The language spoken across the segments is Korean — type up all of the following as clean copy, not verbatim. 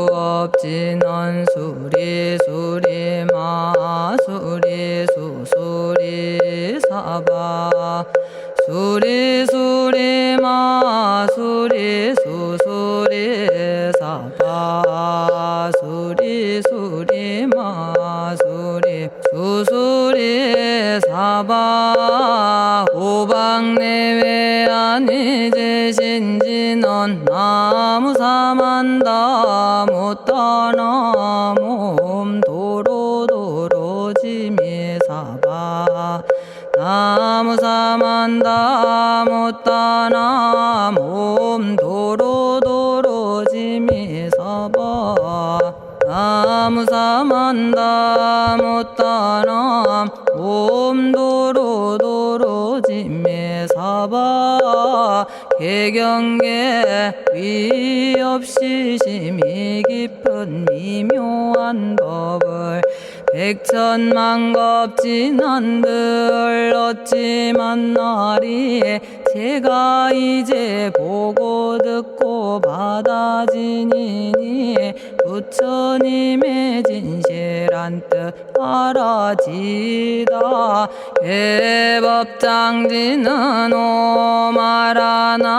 정구업진언 수리수리 마수리 수수리 사바 수리수리 마수리 수수리 사바 수리수리 마수리 수수리 사바 오방내외 아니제신진언 나무사만다 못다나 몸 도로도로지미사바 나무사만다 못다나 몸 도로도로지미사바 나무사만다 못다나 몸 도로도로지미사바 개경계 위없이 심히 깊은 미묘한 법을 백천만겁진한들 어찌 만나리 제가 이제 보고 듣고 받아지니니 부처님의 진실한 뜻 알아지다 해법장지는 오마라나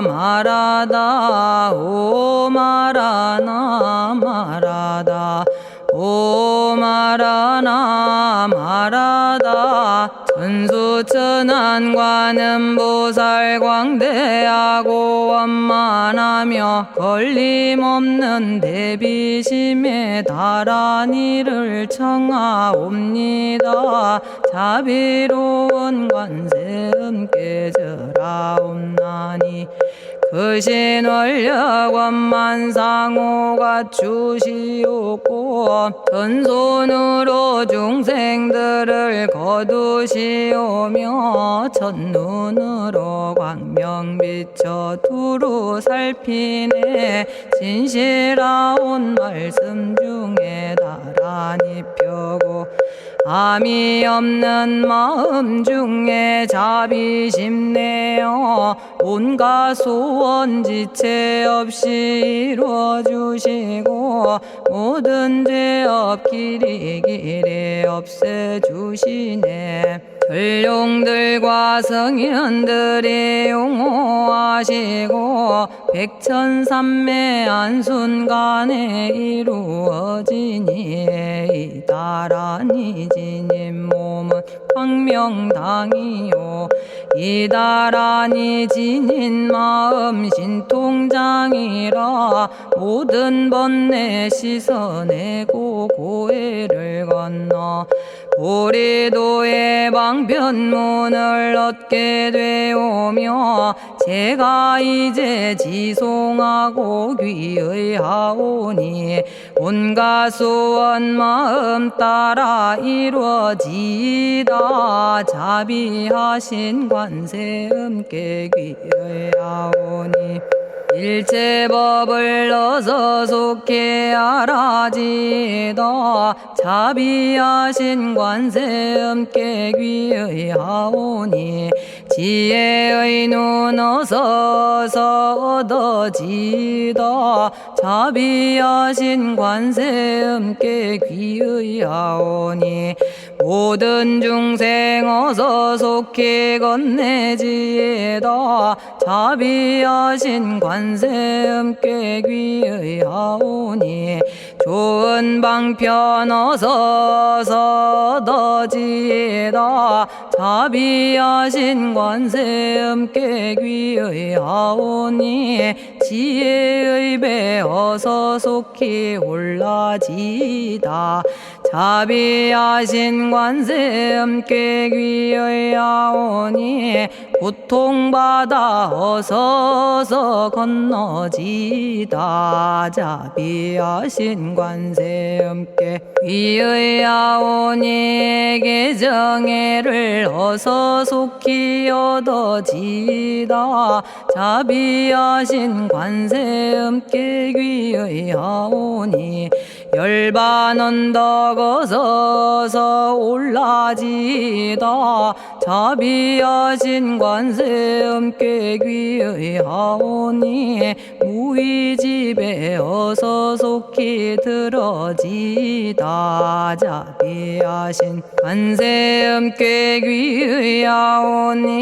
말하다 오마라나 말하다 오마라나 말하다 천수천안관음보살 광대하고 원만하며 걸림없는 대비심에 달한 이를 청하옵니다. 자비로운 관세음께 절하옵나니 그신원력 원만상호가 주시옵고 전손으로 중생들을 거두시오며 첫눈으로 광명 비쳐 두루 살피네 진실하온 말씀 중에 나란히 펴고 암이 없는 마음 중에 자비심 내어 온갖 소원 지체 없이 이루어주시고 모든 죄 없기리 길이 없애주시네 전룡들과 성현들이 용호하시고 백천삼매 한순간에 이루어지니 이다라니 지님 몸은 광명당이요 이다라니 지닌 마음 신통장이라 모든 번뇌 씻어내고 고해를 건너 보리도의 방편문을 얻게 되오며 제가 이제 지송하고 귀의하오니 온갖 소원 마음 따라 이루어지다 자비하신 관세음께 귀의하오니 일체법을 어서 속히 알아지다 자비하신 관세음께 귀의하오니 지혜의 눈 어서 얻어지다 자비하신 관세음께 귀의하오니 모든 중생 어서 속히 건네지다 자비하신 관세음께 귀의하오니 좋은 방편 어서 얻어지다 자비하신 관세음께 귀의하오니 지혜의 배 어서 속히 올라지다 자비하신 관세음께 귀의하오니 고통받아 어서서 건너지다 자비하신 관세음께 귀의하오니 개정애를 어서 속히 얻어지다 자비하신 관세음께 귀의하오니 열반 언덕 어서서 올라지다 자비하신 관세 음께 귀의하오니 무의집에 어서 속히 들어지다 자비하신 관세 음께 귀의하오니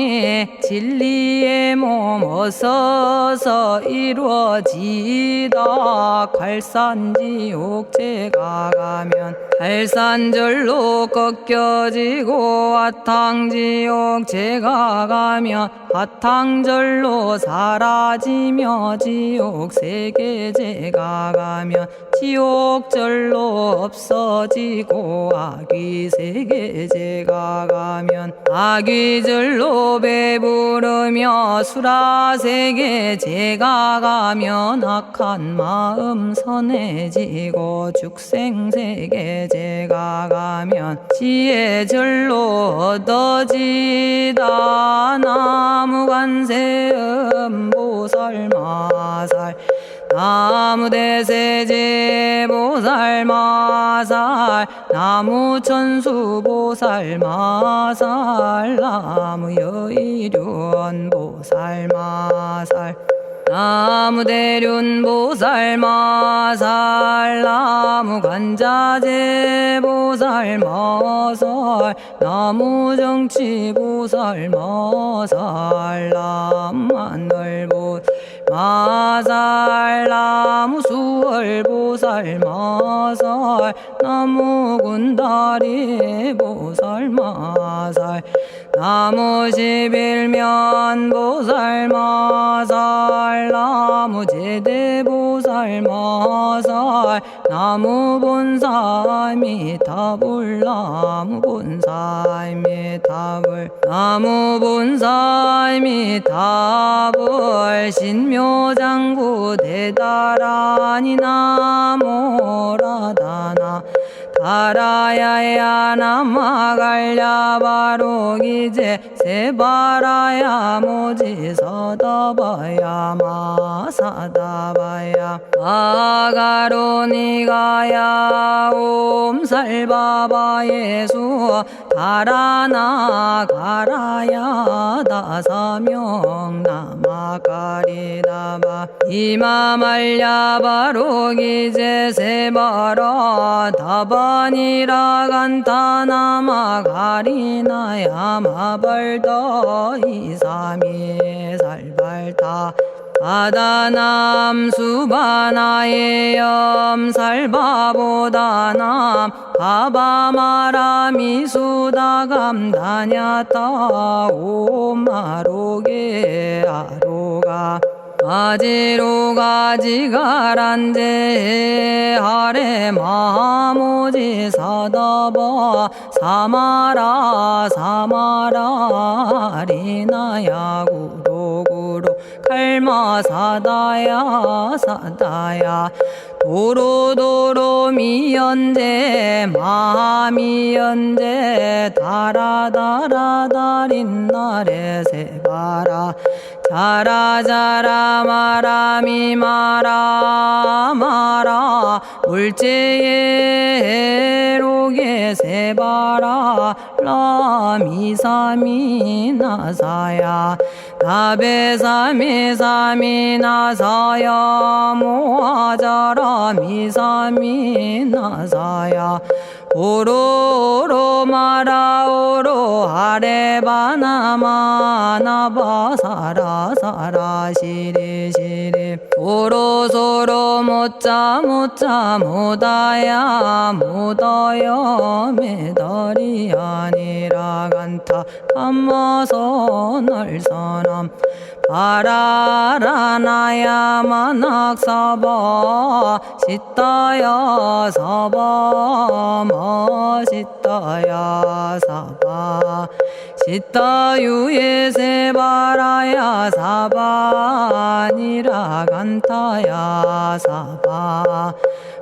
진리의 몸 어서서 이루어지다 갈산지옥 제가 가면 갈산절로 꺾여지고 화탕지옥 제가 가면 화탕절로 사라지며 지옥 세계 제가 가면 지옥절로 없어지고 아귀 세계 제가 가면 아귀절로 배부르며 수라 세계 제가 가면 악한 마음 선해지고 죽생 세계 제가 가면 지혜절로 얻어지다 나무관세음 보살마살 나무대세제 보살마살 나무천수 보살마살 나무여의륜 보살마살 나무대륜 보살마살 나무간자재 보살마살 나무정치 보살마살 나무하늘 보살마살 나무수월 보살마살 나무군다리 보살마살 나무십일면 보살마살 나무제대 보살마살 나무본사미타불 나무본사미타불 나무본사미타불 신묘장구 대다라니 나모라다나 다라야야 남아갈야바로기제 세바라야 모지서다바야 마사다바야 아가로니가야 옴살바바 예수 다라나 가라야 다사명 나마가리다바 이마말야바로기제 세바라 다바니라 간타나마 가리나야 마발더 이사미 살발타 바다남 수바나의 염살바보다남 바바마라미 수다감다냐타 오마로게 아로가 아지로가지가란제 하레 마모지 사다바 사마라 사마라 리나야 구로구로 칼마 사다야 사다야 도로도로 미연제 마미연제 다라다라다린나레 세바라 자라자라 마라미 마라 마라 울제에 로게 세바라 라미사미 나사야 나베사미 사미 나사야 모아자라 미사미 나사야 오로로 마라오로 아레바나마 나바사라 사라 시리 시리 오로소로 못자 못자 못다야 못다야 메달이 아니라 간타 감마서 날선함 바라라나야 만학사바 시타야 사바 마시타야 사바 시타유에 세바라야 사바니라 간타야 사바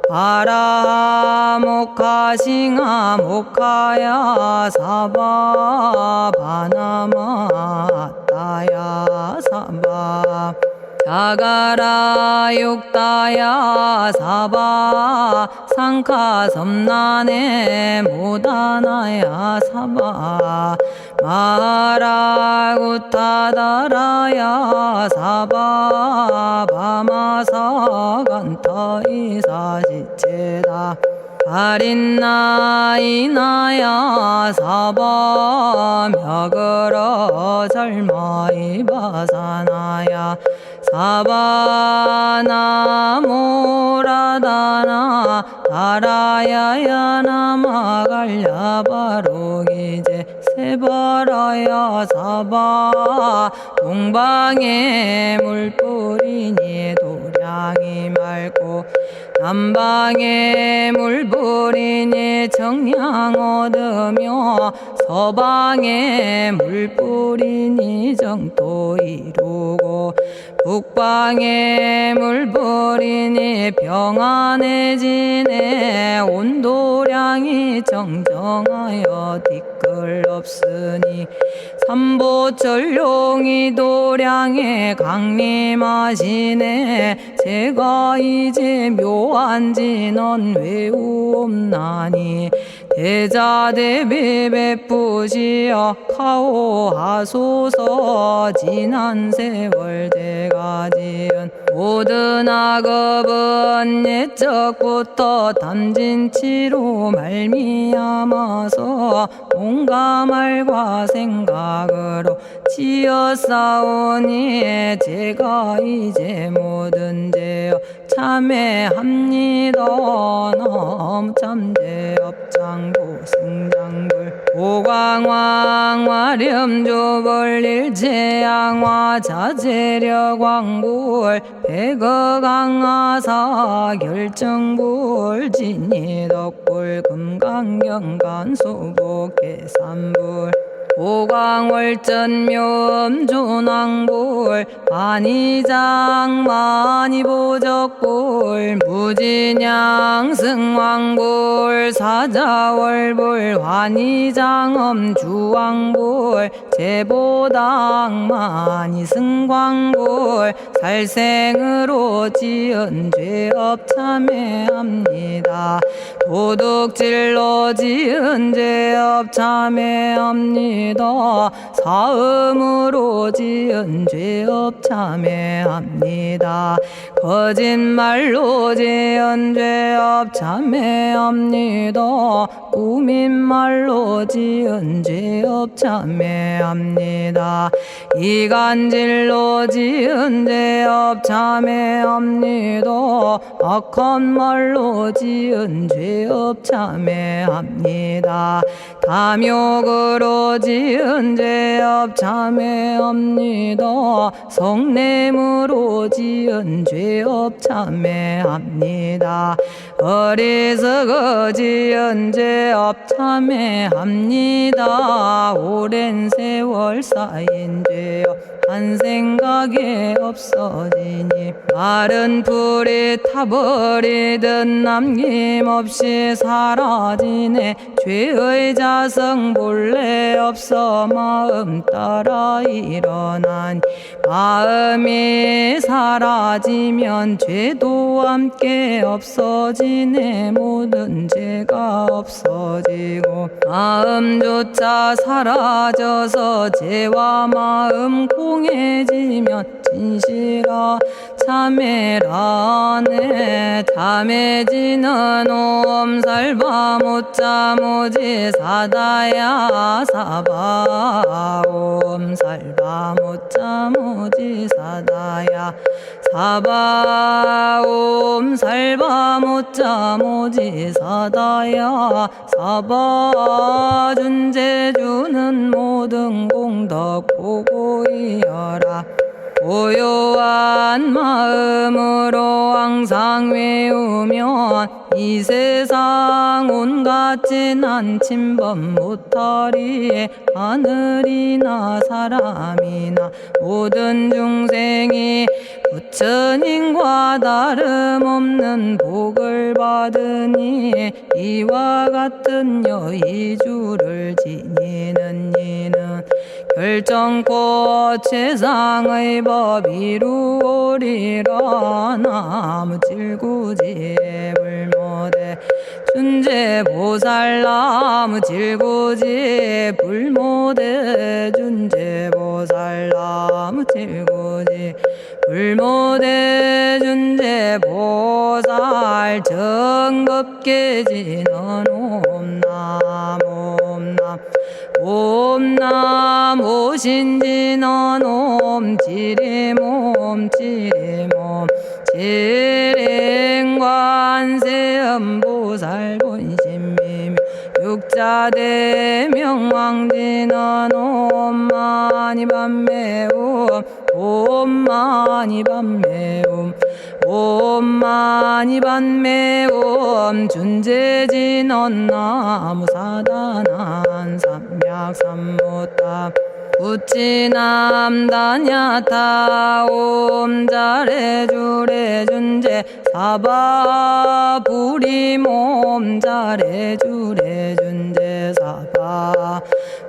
바라 모카싱아 모카야 사바 바나마 따야 사바 자가라 육다야 사바 상카 섬난에 모다나야 사바 마라구타다라야 사바 바마사 간타 이사지체다 아린나이나야 사바 며그러 절마이 바사나야 사바나모라다나 다라야야 나마갈야바로기제 세바라야 사바 동방에 물뿌리니 도량이 맑고 남방에 물뿌리니 정량 얻으며 서방에 물뿌리니 정토 이루고 북방에 물뿌리니 평안해지네 온도량이 정정하여 뒤끌 없으니 삼보철룡이 도량에 강림하시네 제가 이제 묘한 진언 외우옵나니 대자대비 베푸시어 카오하소서 지난 세월 제가 지은 모든 악업은 옛적부터 탐진치로 말미암아서 온갖 말과 생각으로 지었사오니 제가 이제 모든 죄여 참회합니다. 너무 참죄업장부 승장불 오광왕 화렴조벌 일제양화 자재력왕불 백어강하사 결정불 진이덕불 금강경간소복 계산불 오광월전묘음존왕불 안희장 만이보적불 무진양승왕불 사자월불 환희장엄주왕불 제보당 만이승광불 살생으로 지은 죄업 참회합니다. 도둑질로 지은 죄업 참회합니다. 사음으로 지은 죄업 참회합니다. 거짓말로 지은 죄업 참회합니다. 꾸민말로 지은 죄업 참회합니다. 이간질로 지은 죄업 참회합니다. 악한 말로 지은 죄업 참회합니다. 탐욕으로 지은 죄업 참회합니다. 성냄으로 지은 죄업 참회합니다. 어리석어 지은 죄업 참회합니다. 오랜 세월 쌓인 죄업 한 생각에 없어지니 마른 불이 타버리듯 남김없이 사라지네. 죄의 자성 본래 없어 마음 따라 일어나니 마음이 사라지면 죄도 함께 없어지네. 모든 죄가 없어지고 마음조차 사라져서 죄와 마음 공해지면 진실아 참회라네. 참해지는 옴살바 못자모지 사다야 사바 옴살바 못자모지 사다야 사바 옴살바 못자모지 사다야 사바 준재주는 모든 공덕 보고이여라. 고요한 마음으로 항상 외우면 이 세상 온갖 진한 침범 못하리. 하늘이나 사람이나 모든 중생이 부처님과 다름없는 복을 받으니 이와 같은 여의주를 지니는 이는 결정코 최상의 법 이루오리라. 나무 질구지에 불모대 준재보살. 나무 질구지에 불모대 준재보살. 나무 질구지 불모대 준재보살. 정법계지는 옴남 옴남 옴남 오신지는 옴지리몸 지리몸 지랭관세음보살 본심미묘 육자대명왕지는 옴마니밤매옴 옴마니밤매옴 옴마니밤매옴 준재진언 나무사단한 삼약삼무타 우치남다냐타 옴자레주레 준재 사바 부리몸 자레주레 준재 사바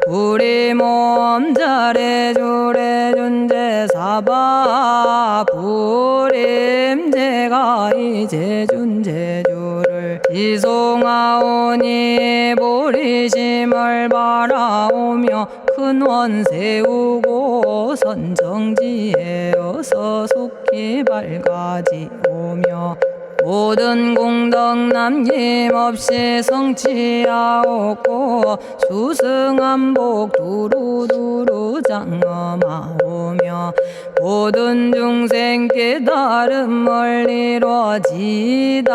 부리몸 자레주레 준재 사바 부림. 제가 이제 준재주를 지송하오니 보리심을 바라오며 큰원 세우고 선정지에 어서 속히 밝아지오며 모든 공덕 남김없이 성취하옵고 수승한복 두루두루 장엄하오며 모든 중생 깨달음을 이루어지다.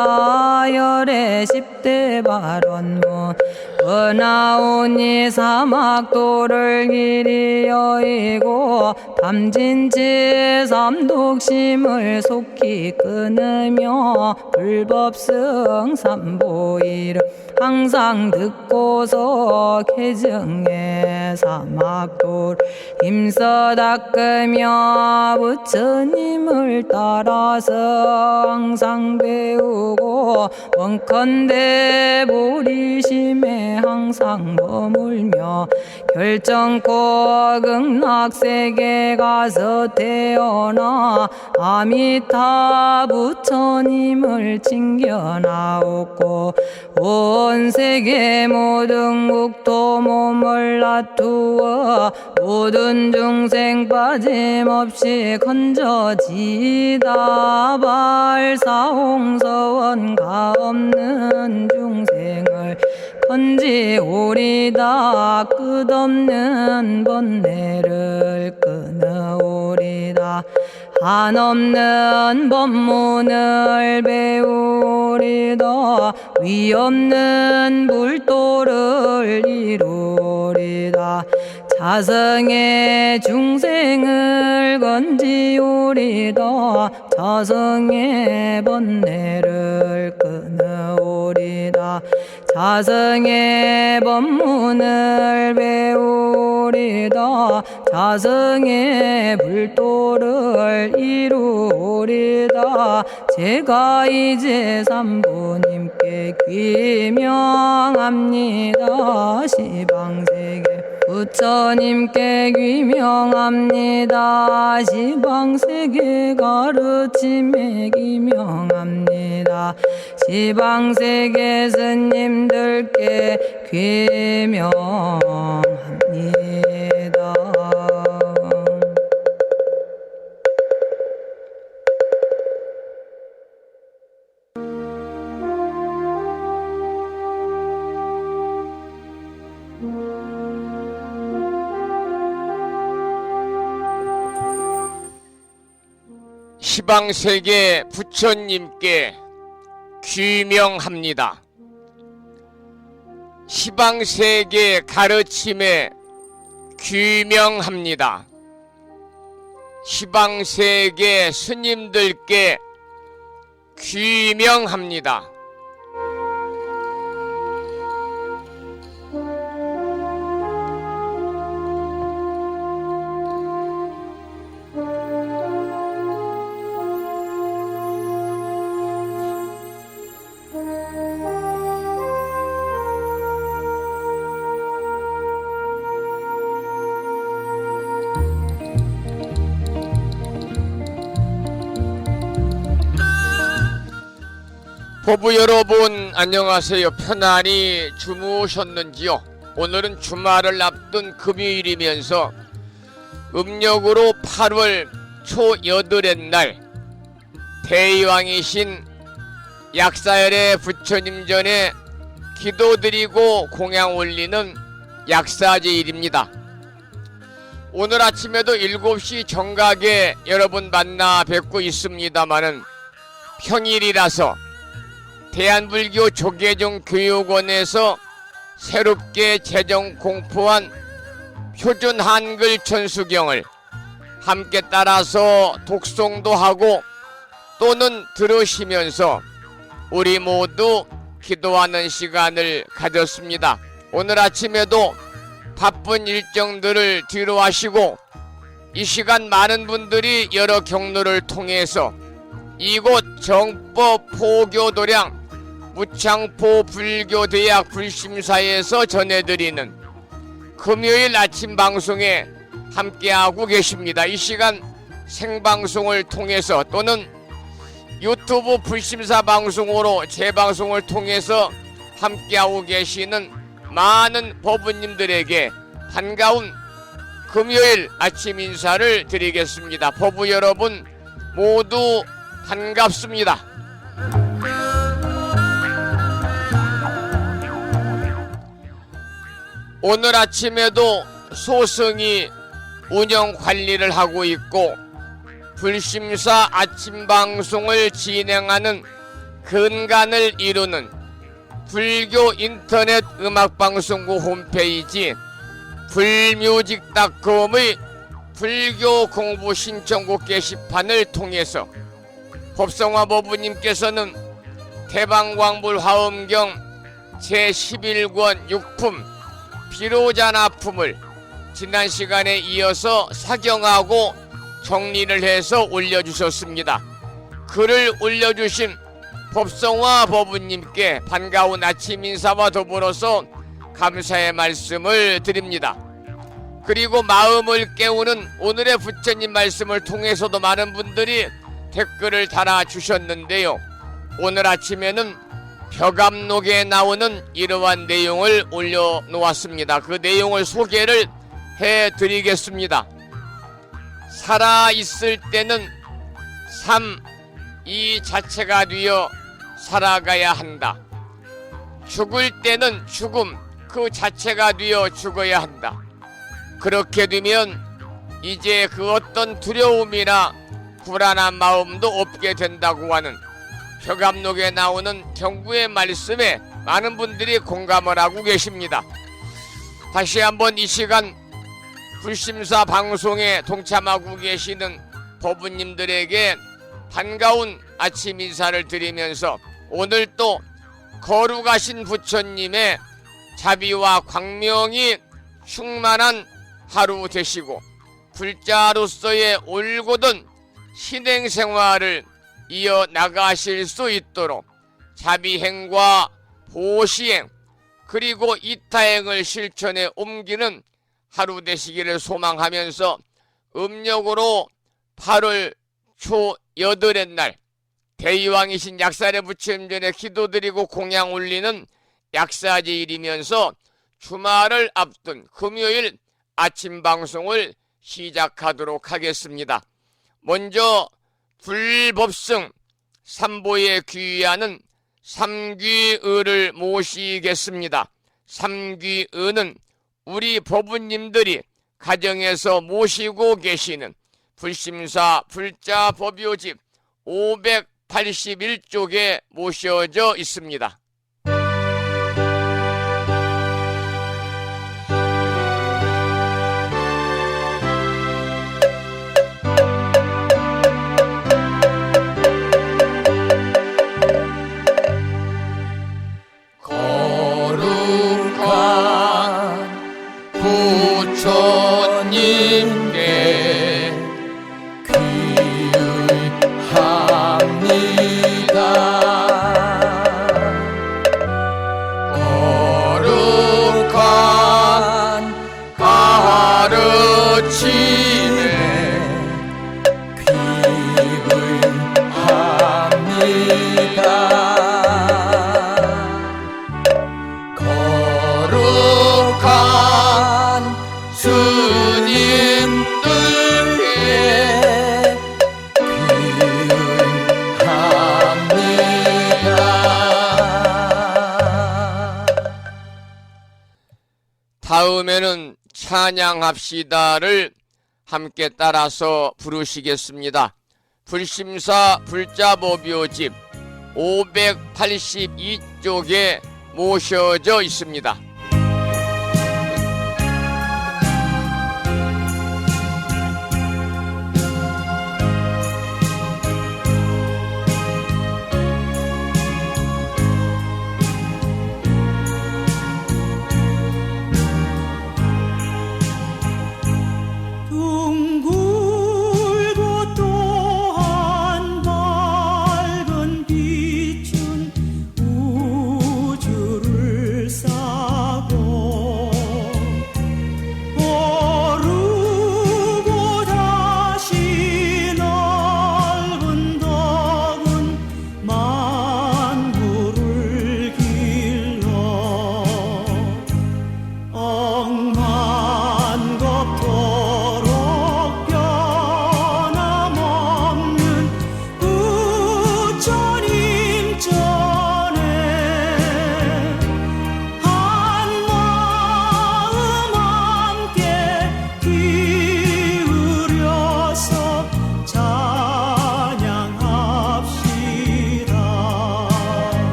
열의 10대 발원문 은하오니 사막도를 길이 여의고 담진치 삼독심을 속히 끊으며 불법승 삼보이를 항상 듣고서 개정해 사막도를 힘써 닦으며 부처님을 따라서 항상 배우고 원컨대 보리심에 항상 머물며 결정코 극락세계 가서 태어나 아미타 부처님을 칭견하옵고 온 세계 모든 국토 몸을 놔두어 모든 중생 빠짐없이 건져지다. 발사홍서원 가없는 중생을 건지오리다. 끝없는 번뇌를 끊어오리다. 한없는 법문을 배우리다. 위없는 불도를 이루리다. 자성의 중생을 건지오리다. 자성의 번뇌를 끊어오리다. 자성의 법문을 배우리다. 자성의 불도를 이루리다. 제가 이제 삼부님께 귀명합니다. 시방세계 부처님께 귀명합니다. 시방세계 가르침에 귀명합니다. 시방세계 스님들께 귀명합니다. 시방세계 부처님께 귀명합니다. 시방세계 가르침에 귀명합니다. 시방세계 스님들께 귀명합니다. 보부 여러분 안녕하세요. 편안히 주무셨는지요? 오늘은 주말을 앞둔 금요일이면서 음력으로 8월 초8의 날 대의왕이신 약사열의 부처님 전에 기도드리고 공양 올리는 약사제일입니다. 오늘 아침에도 7시 정각에 여러분 만나 뵙고 있습니다마는 평일이라서 대한불교 조계종 교육원에서 새롭게 제정 공포한 표준 한글 천수경을 함께 따라서 독송도 하고 또는 들으시면서 우리 모두 기도하는 시간을 가졌습니다. 오늘 아침에도 바쁜 일정들을 뒤로 하시고 이 시간 많은 분들이 여러 경로를 통해서 이곳 정법 포교도량 무창포 불교대학 불심사에서 전해드리는 금요일 아침 방송에 함께하고 계십니다. 이 시간 생방송을 통해서 또는 유튜브 불심사 방송으로 재방송을 통해서 함께하고 계시는 많은 법부님들에게 반가운 금요일 아침 인사를 드리겠습니다. 법부 여러분 모두 반갑습니다. 오늘 아침에도 소승이 운영 관리를 하고 있고 불심사 아침 방송을 진행하는 근간을 이루는 불교 인터넷 음악방송국 홈페이지 불뮤직닷컴의 불교 공부 신청곡 게시판을 통해서 법성화 법부님께서는 대방광불 화엄경 제11권 6품 비로자나품을 지난 시간에 이어서 사경하고 정리를 해서 올려주셨습니다. 글을 올려주신 법성화 법부님께 반가운 아침 인사와 더불어서 감사의 말씀을 드립니다. 그리고 마음을 깨우는 오늘의 부처님 말씀을 통해서도 많은 분들이 댓글을 달아주셨는데요. 오늘 아침에는 벽암록에 나오는 이러한 내용을 올려놓았습니다. 그 내용을 소개를 해드리겠습니다. 살아있을 때는 삶 이 자체가 되어 살아가야 한다. 죽을 때는 죽음 그 자체가 되어 죽어야 한다. 그렇게 되면 이제 그 어떤 두려움이나 불안한 마음도 없게 된다고 하는 벽암록에 나오는 경구의 말씀에 많은 분들이 공감을 하고 계십니다. 다시 한번 이 시간 불심사 방송에 동참하고 계시는 법부님들에게 반가운 아침 인사를 드리면서 오늘 또 거룩하신 부처님의 자비와 광명이 충만한 하루 되시고 불자로서의 올곧은 신행생활을 이어나가실 수 있도록 자비행과 보시행 그리고 이타행을 실천에 옮기는 하루 되시기를 소망하면서 음력으로 8월 초8의 날 대의왕이신 약사의 부처님 전에 기도드리고 공양 올리는 약사제일이면서 주말을 앞둔 금요일 아침 방송을 시작하도록 하겠습니다. 먼저 불법승 삼보에 귀의하는 삼귀의를 모시겠습니다. 삼귀의는 우리 법부님들이 가정에서 모시고 계시는 불심사 불자 법요집 581쪽에 모셔져 있습니다. 부처님께 귀의합니다. 다음에는 찬양합시다를 함께 따라서 부르시겠습니다. 불심사 불자법요집 582쪽에 모셔져 있습니다.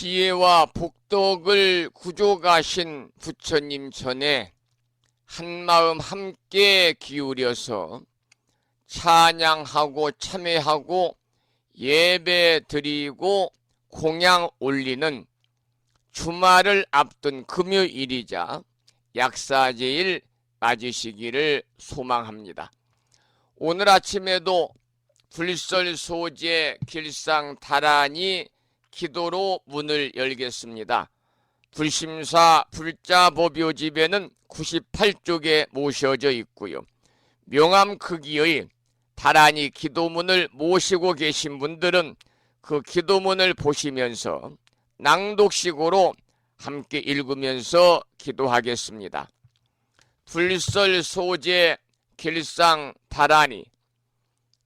지혜와 복덕을 구족하신 부처님 전에 한마음 함께 기울여서 찬양하고 참회하고 예배 드리고 공양 올리는 주말을 앞둔 금요일이자 약사제일 맞으시기를 소망합니다. 오늘 아침에도 불설소재 길상 다란이 기도로 문을 열겠습니다. 불심사 불자법요집에는 98쪽에 모셔져 있고요. 명암 크기의 다란이 기도문을 모시고 계신 분들은 그 기도문을 보시면서 낭독식으로 함께 읽으면서 기도하겠습니다. 불설소재 길상 다란이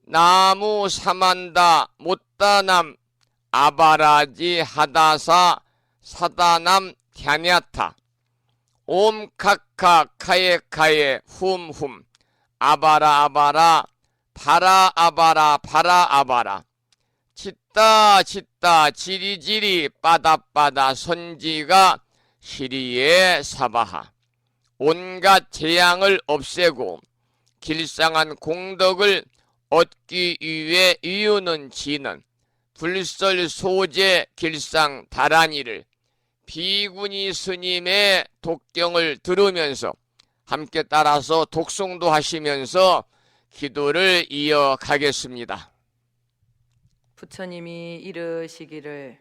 나무 사만다 못다남 아바라지 하다사 사다남 갸냐타 옴카카 카에카에 훔훔 아바라 아바라 바라 아바라 바라 아바라 짓다 짓다 지리지리 빠다빠다 선지가 시리에 사바하 온갖 재앙을 없애고 길상한 공덕을 얻기 위해 이유는 지는 불설소재 길상 다란이를 비구니 스님의 독경을 들으면서 함께 따라서 독송도 하시면서 기도를 이어가겠습니다. 부처님이 이르시기를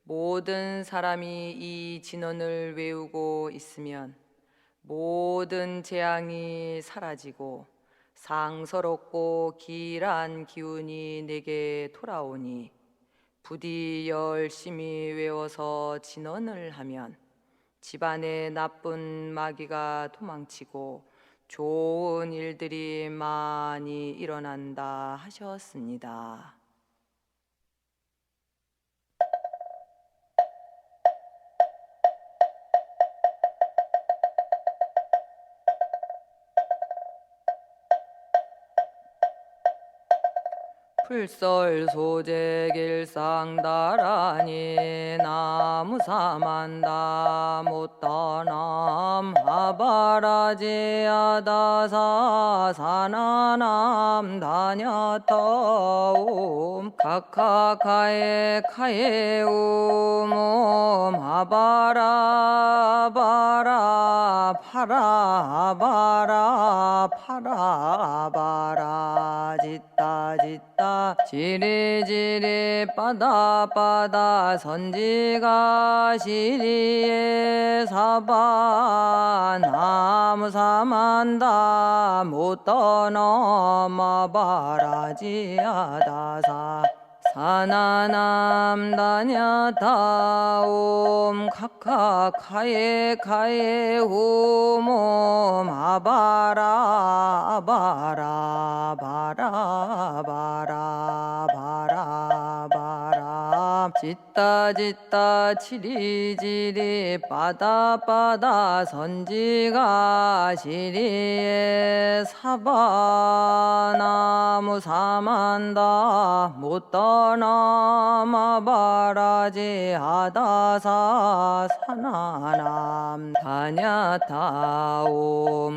모든 사람이 이 진언을 외우고 있으면 모든 재앙이 사라지고 상서롭고 길한 기운이 내게 돌아오니 부디 열심히 외워서 진언을 하면 집안에 나쁜 마귀가 도망치고 좋은 일들이 많이 일어난다 하셨습니다. 풀설 소재 길상다라니 나무사만다 못다남 아바라지아다사 사나남 다냐타옴 카카카에 카에우몸 아바라 바라 파라 바라 파라 바라 짓다 짓다 지리지리 빠다빠다 선지가 시리에 사바 나무사만다 못떠넘어 바라지아다사 사나남 다냐타옴 카카카에 카에 후몸 아바라 바라 바라 바라 바라 바라 짓다 짓다 치리지리 빠다빠다 선지가 시리에 사바나무 사만다 못떠넘어 바라지아다사 사나남 다냐타옴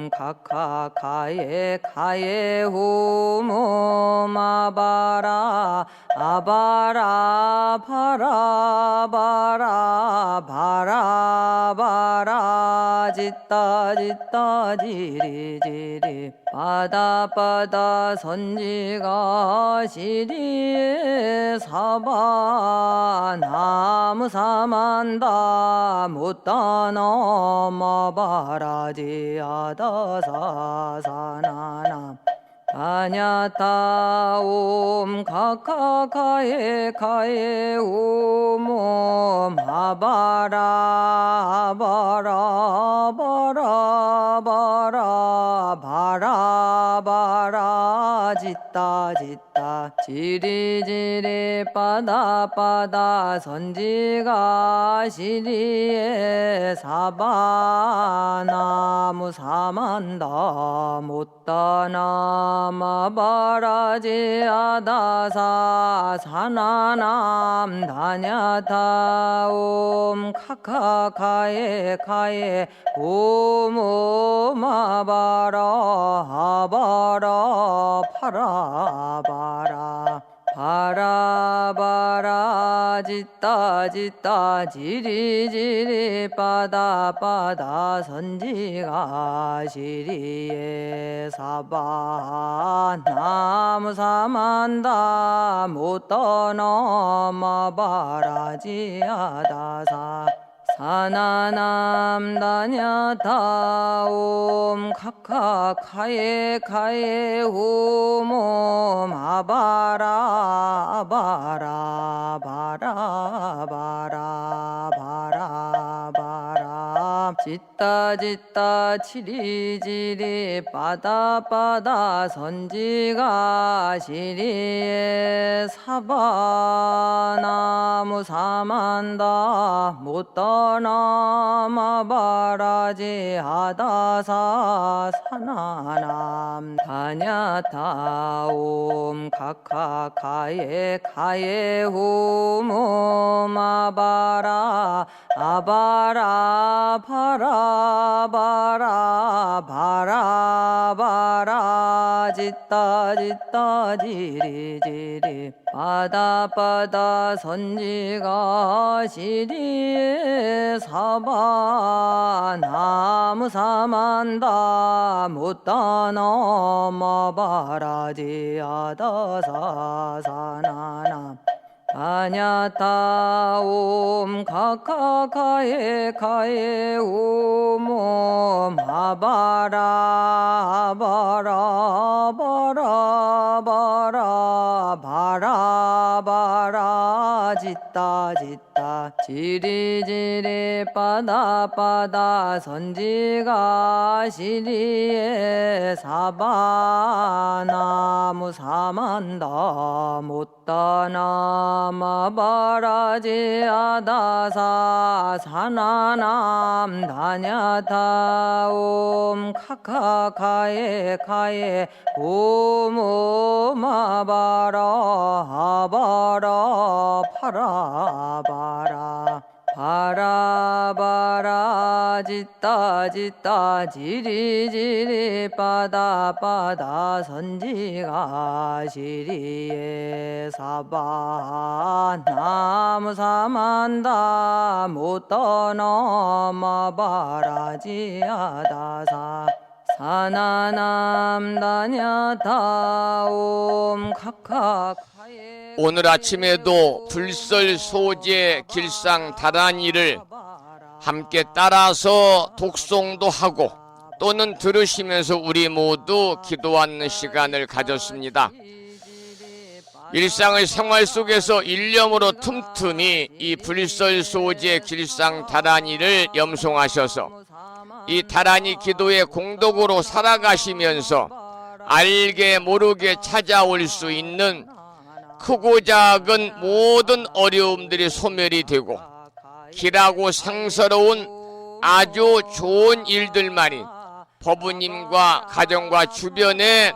카카카에 카에 후몸 아바라 아바라 바라 바라 바라 바라 짓다 짓다 지리지리 빠다빠다 선지가 시리에 사바 나무사만다 못떠넘어 바라지아다사 사나남 다냐타옴 카카카에 카에 후몸 아바라 바라 바라 바라 바라 바라 짓다 짓다 지리지리 빠다빠다 선지가 시리에 사바 나무 사만다 못떠넘어 바라지아다사 사나남 다냐타옴 카카카에 카에 오모마바라 아바라 파라 바라 바라 바라 짓다 짓다 지리지리 빠다빠다 선지가 시리에 사바 나무사만다 못떠넘어 바라지아다사 사나남 다냐타옴 카카카에 카에 후몸 아바라 바라 바라 바라 바라 바라 짓다 짓다 치리지리 빠다빠다 선지가 시리에 사바 나무 사만다 못떠넘어 바라지아다사 사나남 다냐타옴 카카카에 카에 후몸 아바라 아바라 바라 바라 바라 바라 짓다 짓다 지리지리 빠다빠다 선지가 시리에 사바 나무 사만다 못떠넘어 바라지아다사 사나남 다냐타 옴 카카카에 카에 옴 아바라 아바라 바라 바라 바라 바라 짓다 짓다 지리지리 빠다 빠다 선지가 시리에 사바나무 사만다 못다나 마바라지 아다사 사나남 다냐타 옴 카카카에 카에 옴 아바라 아바라 파라바라 바라바라 짓다 짓다 지리지리 빠다 빠다 선지가 시리에 사바 나무 사만다 못 떠넘어 바라지 아다사 사나남 다냐타 옴 카카카에 오늘 아침에도 불설소재 길상 다란이를 함께 따라서 독송도 하고 또는 들으시면서 우리 모두 기도하는 시간을 가졌습니다. 일상의 생활 속에서 일념으로 틈틈이 이 불설소재 길상 다란이를 염송하셔서 이 다란이 기도의 공덕으로 살아가시면서 알게 모르게 찾아올 수 있는 크고 작은 모든 어려움들이 소멸이 되고 길하고 상서로운 아주 좋은 일들만이 법부님과 가정과 주변에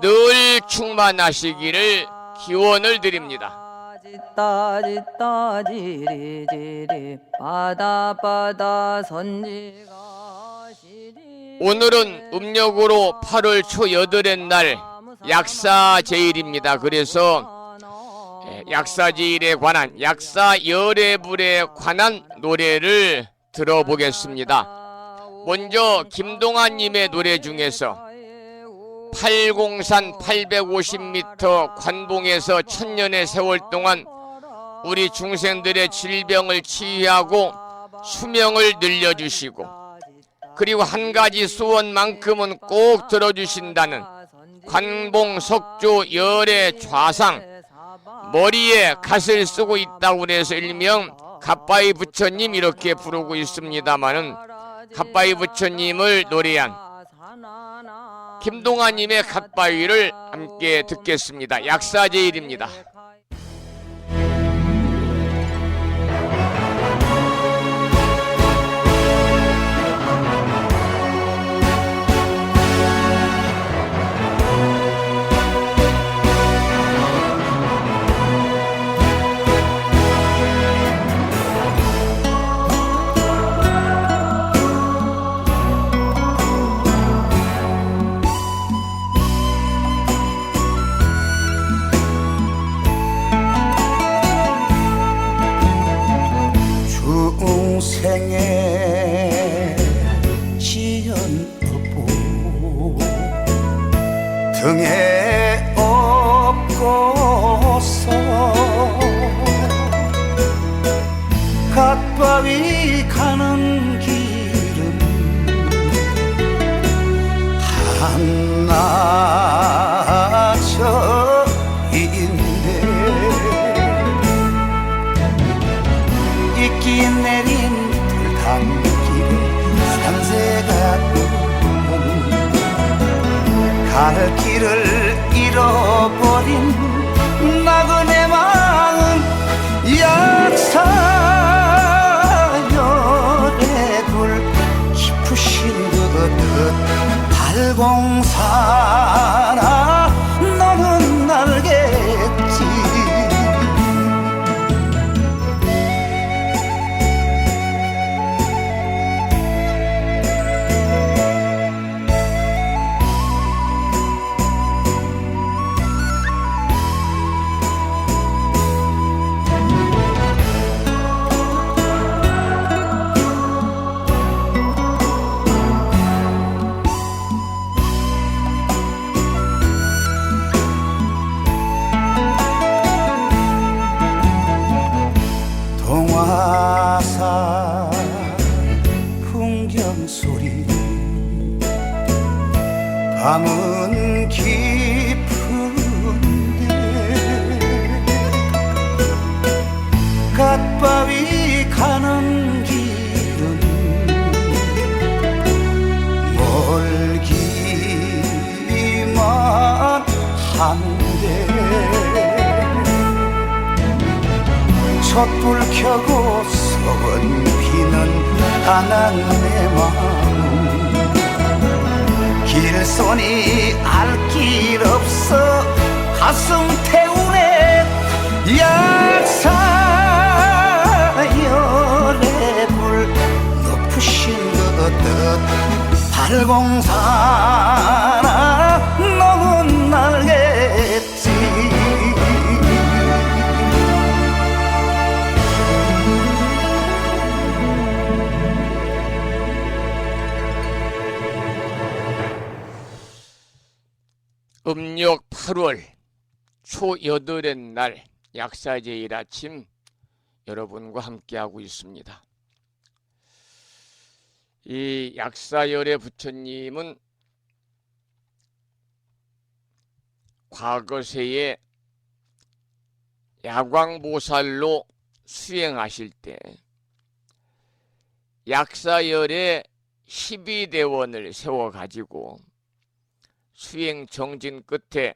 늘 충만하시기를 기원을 드립니다. 짓다 짓다 지리지리 바다 바다 선지가 시리 오늘은 음력으로 8월 초 8의 날 약사제일입니다. 그래서 약사제일에 관한 약사열애불에 관한 노래를 들어보겠습니다. 먼저 김동환님의 노래 중에서 803 850m 관봉에서 천년의 세월 동안 우리 중생들의 질병을 치유하고 수명을 늘려주시고 그리고 한 가지 소원만큼은 꼭 들어주신다는 관봉 석조 열애 좌상 머리에 갓을 쓰고 있다고 해서 일명 갓바위 부처님 이렇게 부르고 있습니다마는 갓바위 부처님을 노래한 김동환님의 갓바위를 함께 듣겠습니다. 약사제일입니다. 중생의 지연법보 등에 업고서 갓바위 가는 길은 한나처인데 있기 내린 들담길에 산새가 오는 갈 길을 잃어버린 나그네 마음 약사열애불 깊으신 그릇 달공사나 너는 알겠지. 밤은 깊은데 갓바위 가는 길은 멀기만 한데 촛불 켜고 썩은 비는 안한 내 마음 길손이 알 길 없어 가슴 태우네 약사열의 불 높으신 그듯 발공사나 너는 알겠지 음력 8월 초8의 날 약사제일 아침 여러분과 함께하고 있습니다. 이 약사열의 부처님은 과거세에 야광보살로 수행하실 때 약사열의 12대원을 세워가지고 수행 정진 끝에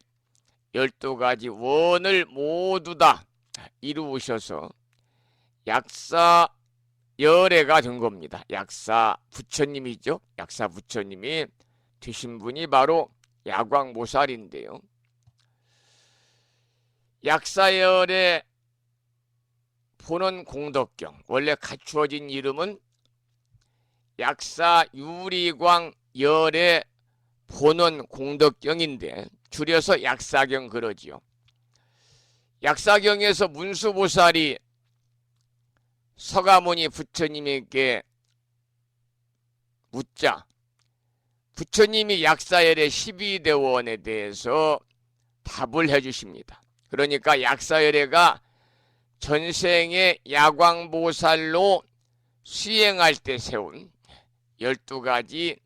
12가지 원을 모두 다 이루으셔서 약사열애가 된 겁니다. 약사 부처님이죠. 약사 부처님이 되신 분이 바로 야광보살인데요. 약사열의 본원 공덕경, 원래 갖추어진 이름은 약사유리광 열의 본원 공덕경인데 줄여서 약사경 그러지요. 약사경에서 문수보살이 서가모니 부처님에게 묻자 부처님이 약사열의 12대원에 대해서 답을 해주십니다. 그러니까 약사열애가 전생에 야광보살로 수행할 때 세운 12가지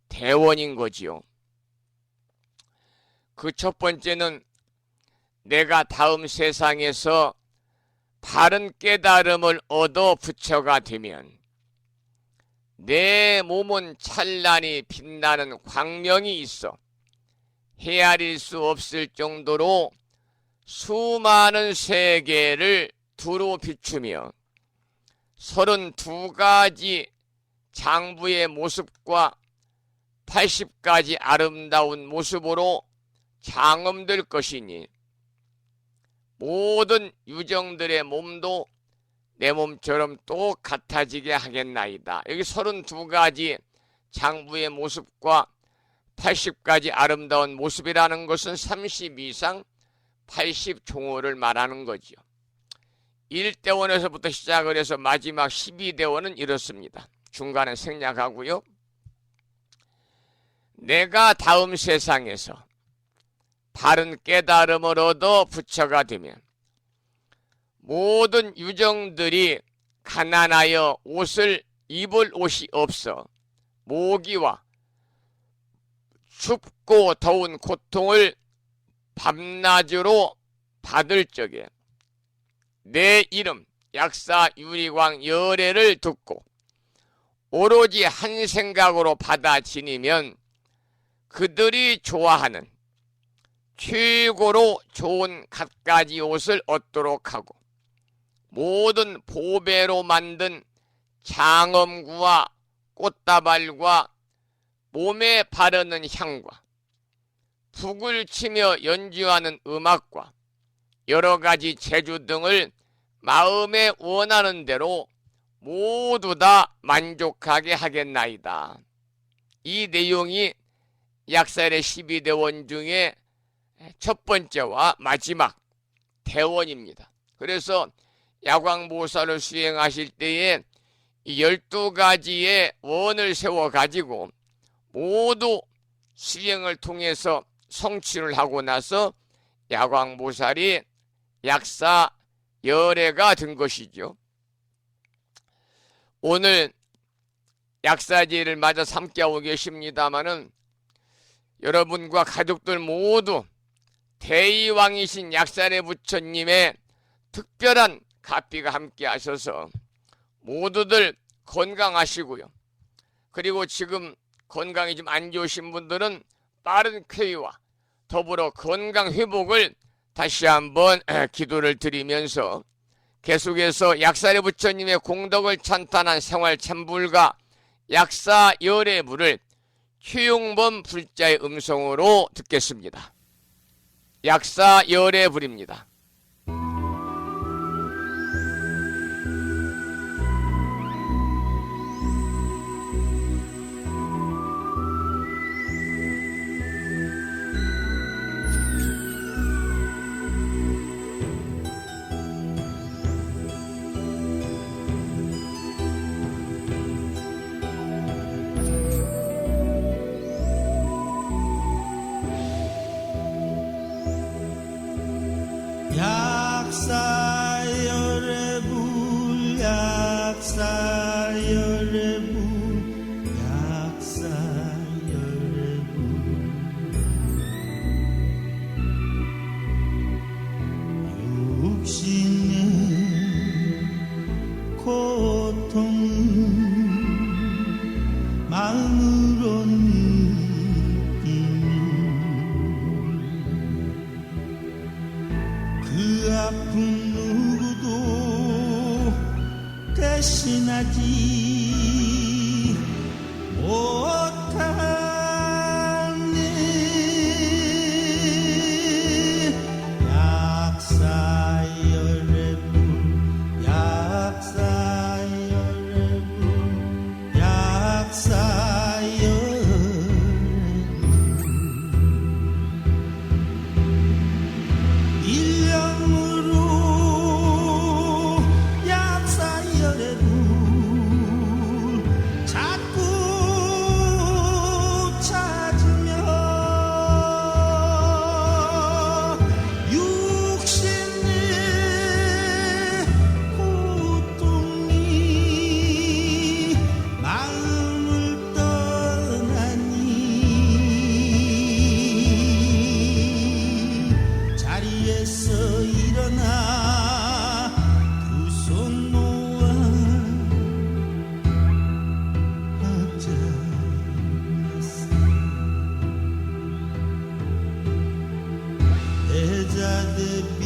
대원인 거지요. 그 첫 번째는 내가 다음 세상에서 바른 깨달음을 얻어 부처가 되면 내 몸은 찬란히 빛나는 광명이 있어 헤아릴 수 없을 정도로 수많은 세계를 두루 비추며 32가지 장부의 모습과 80가지 아름다운 모습으로 장엄될 것이니 모든 유정들의 몸도 내 몸처럼 똑같아지게 하겠나이다. 여기 32가지 장부의 모습과 80가지 아름다운 모습이라는 것은 32상 80종호를 말하는 거지요. 1대원에서부터 시작을 해서 마지막 12대원은 이렇습니다. 중간에 생략하고요. 내가 다음 세상에서 바른 깨달음을 얻어 부처가 되면 모든 유정들이 가난하여 옷을 입을 옷이 없어 모기와 춥고 더운 고통을 밤낮으로 받을 적에 내 이름 약사유리광 열애를 듣고 오로지 한 생각으로 받아 지니면 그들이 좋아하는 최고로 좋은 갖가지 옷을 얻도록 하고 모든 보배로 만든 장엄구와 꽃다발과 몸에 바르는 향과 북을 치며 연주하는 음악과 여러가지 재주 등을 마음에 원하는 대로 모두 다 만족하게 하겠나이다. 이 내용이 약사열의 12대원 중에 첫 번째와 마지막 대원입니다. 그래서 야광보살을 수행하실 때에 이 12가지의 원을 세워가지고 모두 수행을 통해서 성취를 하고 나서 야광보살이 약사열애가 된 것이죠. 오늘 약사제를 맞아 함께하고 계십니다마는 여러분과 가족들 모두 대의왕이신 약살의 부처님의 특별한 가비가 함께 하셔서 모두들 건강하시고요. 그리고 지금 건강이 좀 안 좋으신 분들은 빠른 쾌유와 더불어 건강 회복을 다시 한번 기도를 드리면서 계속해서 약살의 부처님의 공덕을 찬탄한 생활 참불가 약사 열애불을 최용범 불자의 음성으로 듣겠습니다. 약사 열애불입니다. 약사열애불 약사열애불 약사열애불 육신의 고통은 마음으로 느끼는 그 아픔 누구도 대신하지 못하네. 약사열애불 약사열애불 약사열애불 일념으로 약사열애불 자꾸 찾으며 육신의 고통이 마음을 떠나니 자리에서 일어나 두 손 모아 앉았어. 대자대비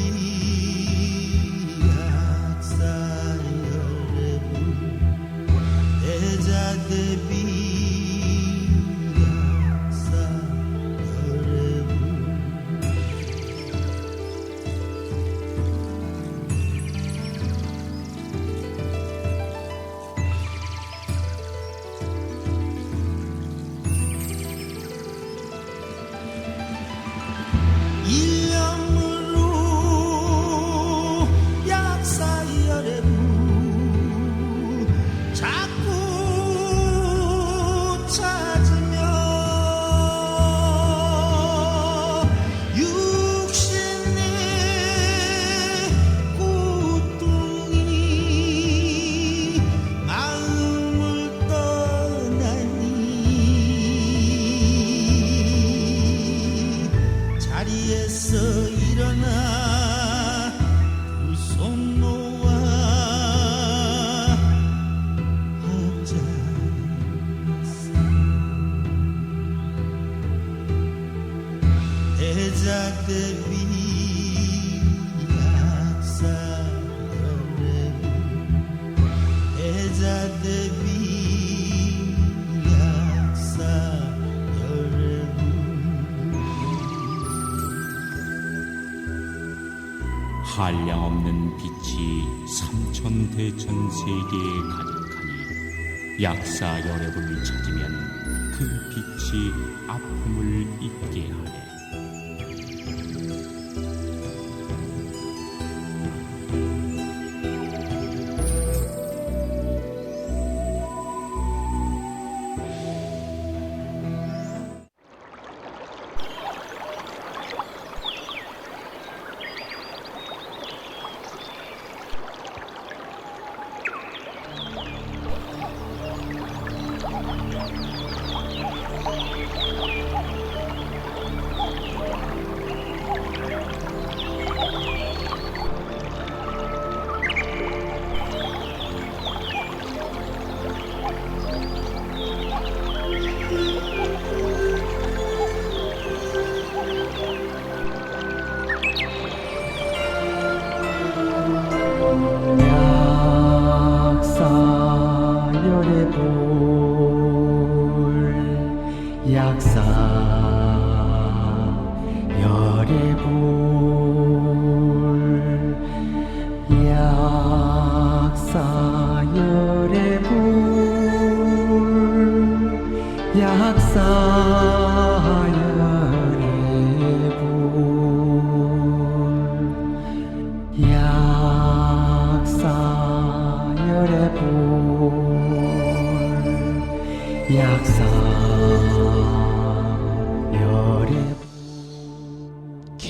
약사열애불 대자대비 약사열애불 일념으로 약사열애불 자꾸 찾으며 육신의 고통이 마음을 떠나니 자리에서 일어나 두 손 모아 앉았어. 대자대비 약사열애불 대자대비 약사열애불 한량없는 빛이 삼천대천 세계에 가득하니 약사열애불을 찾으면 그 빛이 아픔을 잊게 하네.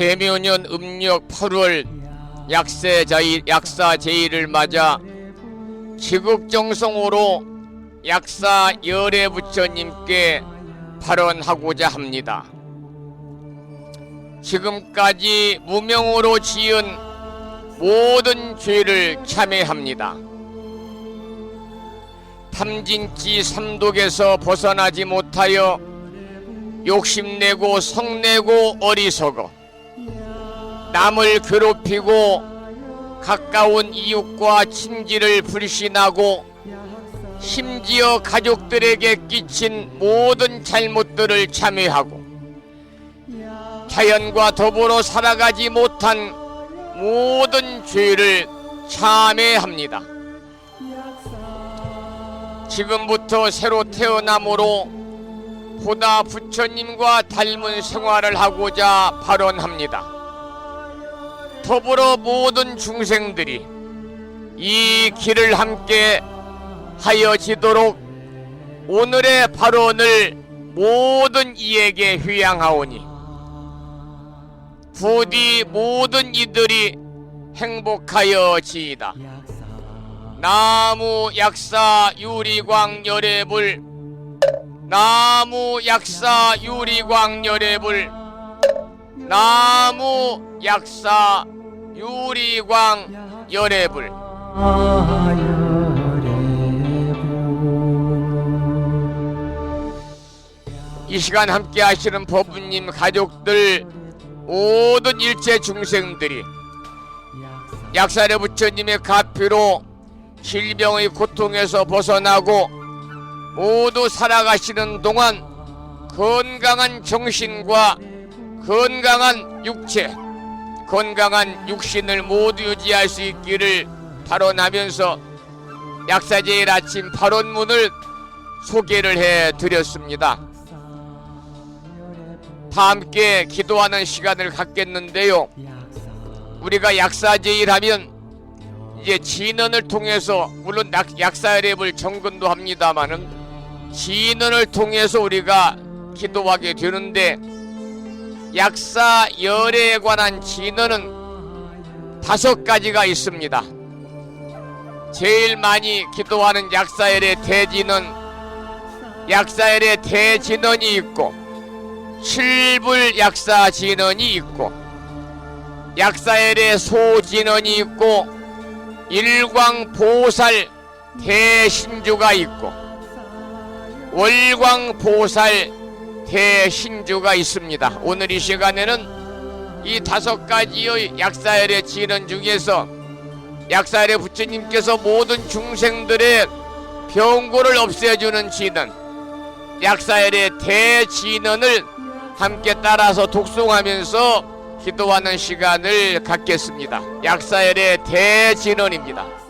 개묘년 음력 8월 약사 제일을 맞아 지극정성으로 약사 열애 부처님께 발언하고자 합니다. 지금까지 무명으로 지은 모든 죄를 참회합니다. 탐진치 삼독에서 벗어나지 못하여 욕심내고 성내고 어리석어 남을 괴롭히고 가까운 이웃과 친지를 불신하고 심지어 가족들에게 끼친 모든 잘못들을 참회하고 자연과 더불어 살아가지 못한 모든 죄를 참회합니다. 지금부터 새로 태어남으로 보다 부처님과 닮은 생활을 하고자 발언합니다. 더불어 모든 중생들이 이 길을 함께 하여지도록 오늘의 발언을 모든 이에게 회양하오니 부디 모든 이들이 행복하여지이다. 나무 약사 유리광 열애불, 나무 약사 유리광 열애불, 나무 약사 유리광 열애불. 이 시간 함께 하시는 법부님 가족들 모든 일체 중생들이 약사의 부처님의 가피로 질병의 고통에서 벗어나고 모두 살아가시는 동안 건강한 정신과 건강한 육체, 건강한 육신을 모두 유지할 수 있기를 발언하면서 약사제일 아침 발언문을 소개를 해드렸습니다. 다 함께 기도하는 시간을 갖겠는데요. 우리가 약사제일 하면 이제 진언을 통해서 물론 약사열애불 정근도 합니다마는 진언을 통해서 우리가 기도하게 되는데 약사열애에 관한 진언은 5가지가 있습니다. 제일 많이 기도하는 약사열애 대진언, 약사열애 대진언이 있고 칠불 약사진언이 있고 약사열애 소진언이 있고 일광보살 대신주가 있고 월광보살 대신주가 있습니다. 오늘 이 시간에는 이 5가지의 약사열애 진언 중에서 약사열애 부처님께서 모든 중생들의 병고를 없애주는 진언, 약사열애 대진언을 함께 따라서 독송하면서 기도하는 시간을 갖겠습니다. 약사열애 대진언입니다.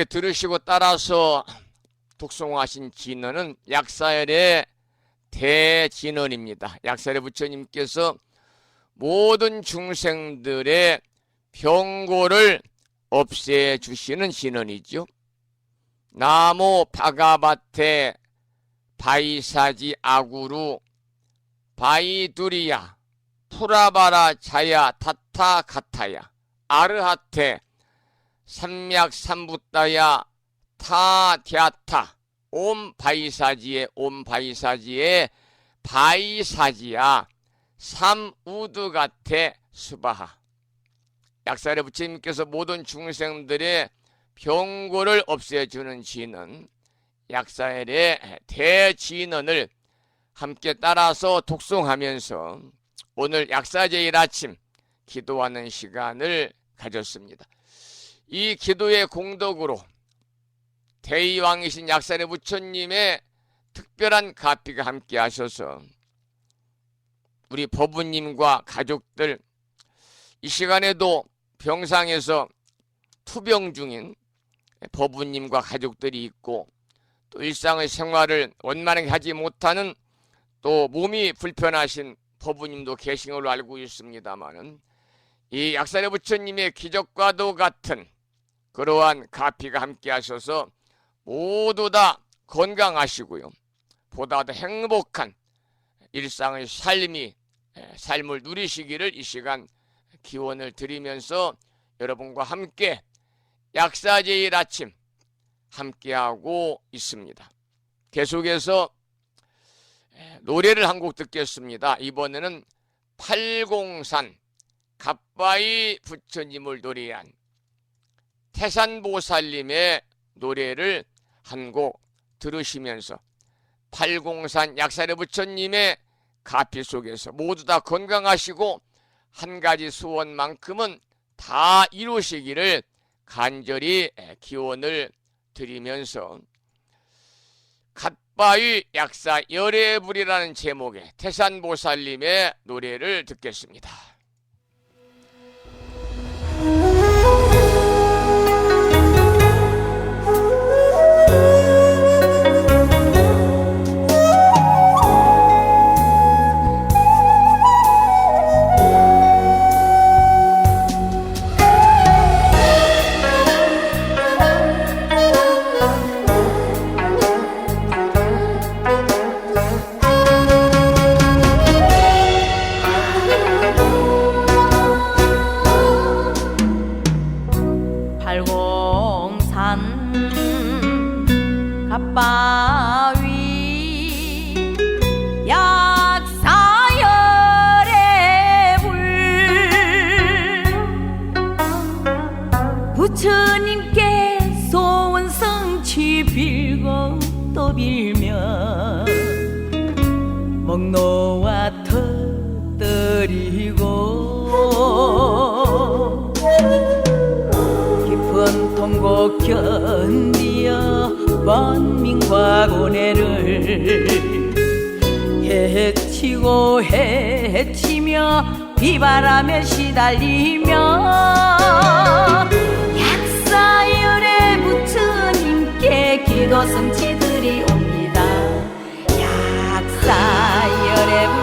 함께 들으시고 따라서 독송하신 진언은 약사열의 대진언입니다. 약사열의 부처님께서 모든 중생들의 병고를 없애주시는 진언이죠. 나모 바가바테 바이사지 아구루 바이두리야 푸라바라 자야 타타 가타야 아르하테 삼맥삼붓다야 타디아타 옴 바이사지의 바이사지야 삼우드가테 수바하. 약사의 부처님께서 모든 중생들의 병고를 없애주는 진언, 약사엘의 대진언을 함께 따라서 독송하면서 오늘 약사제일 아침 기도하는 시간을 가졌습니다. 이 기도의 공덕으로 대의왕이신 약사의 부처님의 특별한 가피가 함께 하셔서 우리 법부님과 가족들, 이 시간에도 병상에서 투병 중인 법부님과 가족들이 있고, 또 일상의 생활을 원만하게 하지 못하는 또 몸이 불편하신 법부님도 계신 걸로 알고 있습니다마는, 이 약사의 부처님의 기적과도 같은 그러한 가피가 함께 하셔서 모두 다 건강하시고요, 보다 더 행복한 일상의 삶을 누리시기를 이 시간 기원을 드리면서 여러분과 함께 약사제일 아침 함께하고 있습니다. 계속해서 노래를 한 곡 듣겠습니다. 이번에는 팔공산 갓바이 부처님을 노래한 태산보살님의 노래를 한 곡 들으시면서 팔공산 약사의 부처님의 가피 속에서 모두 다 건강하시고 한 가지 소원만큼은 다 이루시기를 간절히 기원을 드리면서 갓바위 약사 열애불이라는 제목의 태산보살님의 노래를 듣겠습니다. 갓바위 약사열의 불 부처님께 소원 성취 빌고 또 빌며 먹노와 터뜨리고 깊은 통곡 견디어 번민과 고뇌를 헤치고 헤치며 비바람에 시달리며 약사열의 부처님께 기도 성취드리옵니다. 약사열의 불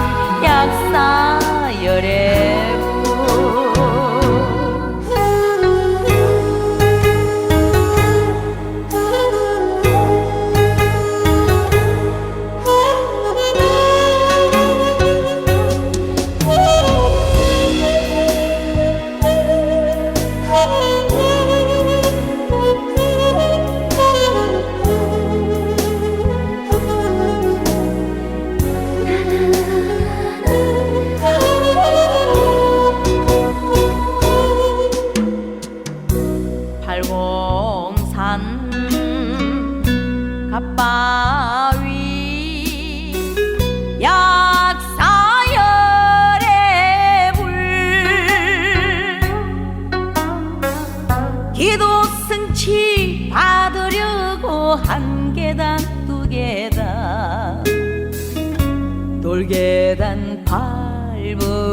약사열의 불 갓바위 약사열의 불 기도 성취 받으려고 한 계단 두 계단 돌계단 밟으면서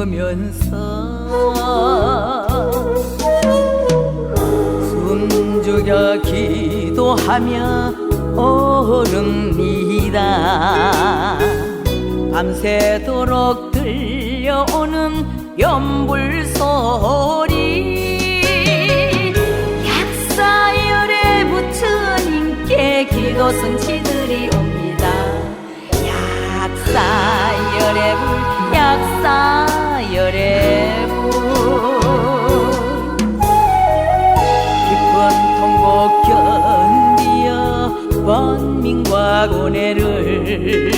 숨죽여 엎드려 기도하며 오릅니다. 밤새도록 들려오는 연불 소리, 약사열의 부처님께 기도 성취들이 옵니다. 약사열의 불, 약사열의 불, 깊은 통곡 견디어 번민과 고뇌를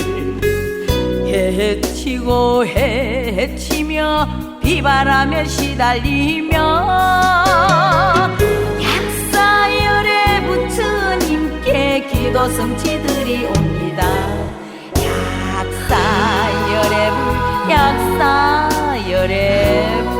헤치고 헤치며 비바람에 시달리며 약사열의 부처님께 기도 성취들이 옵니다. 약사열의 불, 약사열의 불.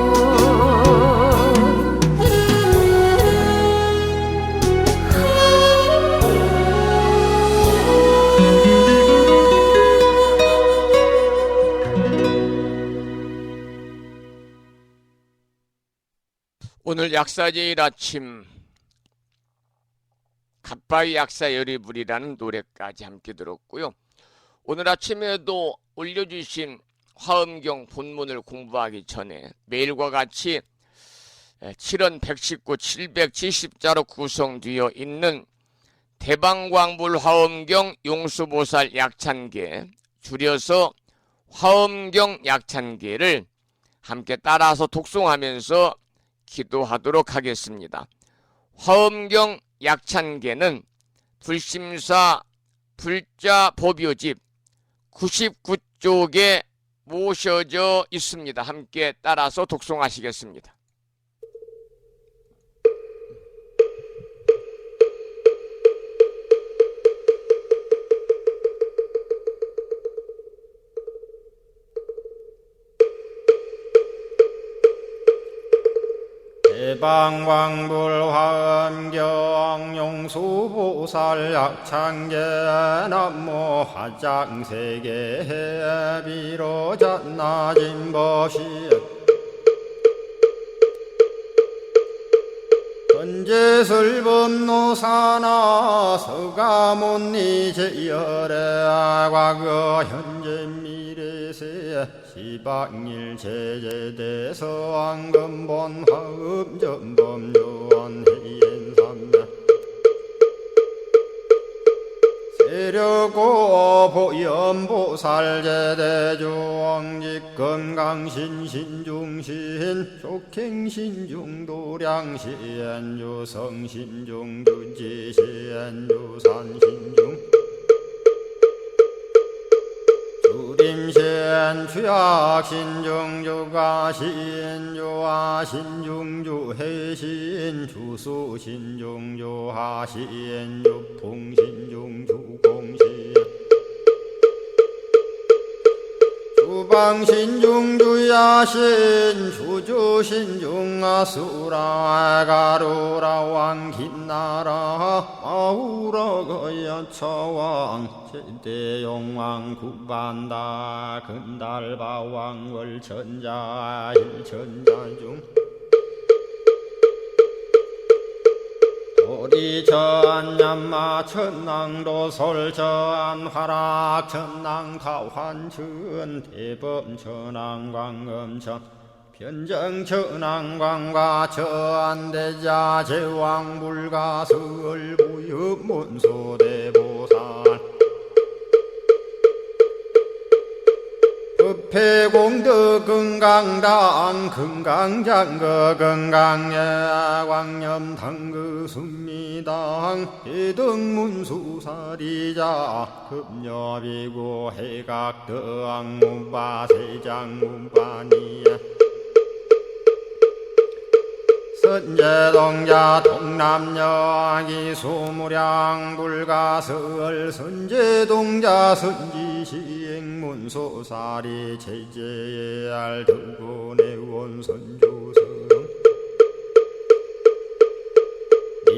오늘 약사제일 아침 갓바위 약사열의 불이라는 노래까지 함께 들었고요. 오늘 아침에도 올려주신 화엄경 본문을 공부하기 전에 매일과 같이 7원 119 770자로 구성되어 있는 대방광불 화엄경 용수보살 약찬계, 줄여서 화엄경 약찬계를 함께 따라서 독송하면서 기도하도록 하겠습니다. 화엄경 약찬계는 불심사 불자 법요집 99쪽에 모셔져 있습니다. 함께 따라서 독송하시겠습니다. 대방광불 화엄경 용수보살 약찬계 남모 화장세계 비로잣나진 법시 현재설법노사나 서가몬니 제열의 과거 현재 미래세 시방일 제제대서 왕금본 화음전범 요한해인삼자 세력고 보연보살 제대주왕직 건강신신중신 족행신중도량시엔주성신중두지시엔주산신중 주림신 주약신중 주가신 주하신 중주해신 주수신중 주하신 주풍신중 주공신 주방신중 주야신 주주신중 아수라 가루라 왕긴나라 아우라가야 차왕 제대용왕 구반다 근달바왕 월천자 일천자중 도리천냠마 천낭도 솔천 화락 천낭 타환천 대범 천왕 광음천 변정 천왕 광과 천대자 제왕 불가설 부엽 문소대보살 급회공덕 건강당 건강장거 건강예 광염당그 순미당 해등문수사리자 급녀비고 해각덕 문바세장 문바니야 선제동자 동남여기 소무량 불가설 선제동자 선지시행문소사리 제제알 등군의 원선주성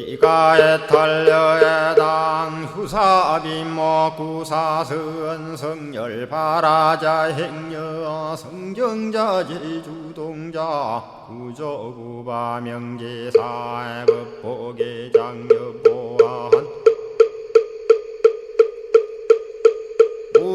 이가에 탈려해당 후사비모 구사선 성열 바라자 행여 성경자 제주동자 구조구바 명제사의 법보계장 여보한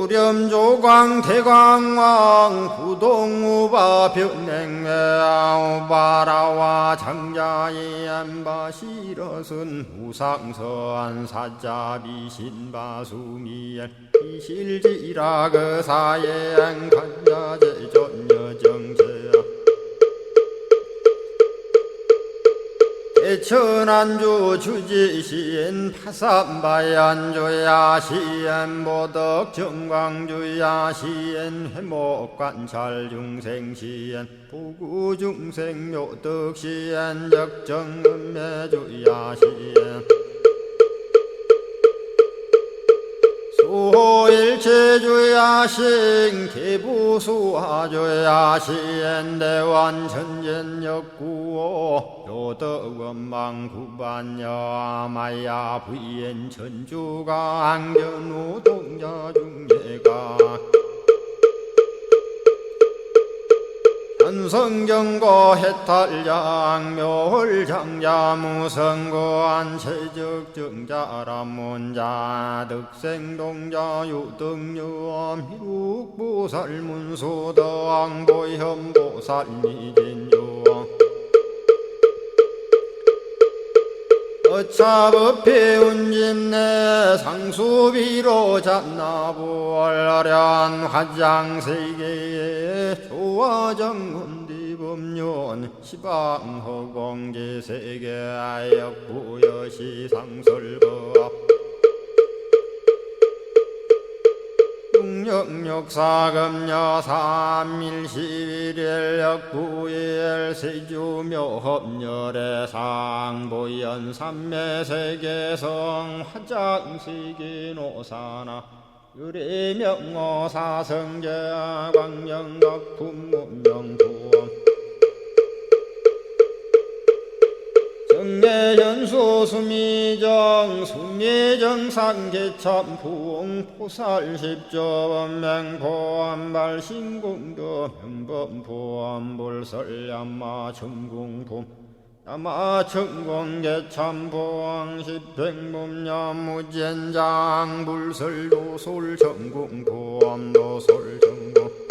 우렴조광 대광왕 부동우바 변냉매아 우바라와 장자의 안바시러슨 우상서한 사자비 신바수미엘 이실지라 그 사예 안간자제 전여정제야 대천안주 주지시엔 파산바얀주야 시엔 보덕 정광주야 시엔 회목관찰 중생시엔 부구중생 묘덕시엔 적정음매주야 시엔 수호일체주야 신 개부수하주야 시엔 대완천전역구오 요덕원망구반여 마야 부인 천주가 안견우 동자중예가 현성경고 해탈양 묘홀장자무성고한 체적정자람문자 득생동자 유등유엄 희룩보살문소덕보현보살미진유 어차법해 운집내 상수비로 잔나부얼련 화장세계에 조화정운디법륜 시방허공제세계 역부여시 상설법 육력사금여 삼일시일일 역부일 세주묘협열의 상보연 삼매세계성 화장세계노사나 유래명어사성제 광명덕품문명부엄 정례현수 수미정 숭례정상계참풍 포살십조범맹포암발신공도 명범포암불설야마 천궁품 야마천공계참포항 십행범야무젠장 불설도솔천궁포암도솔천궁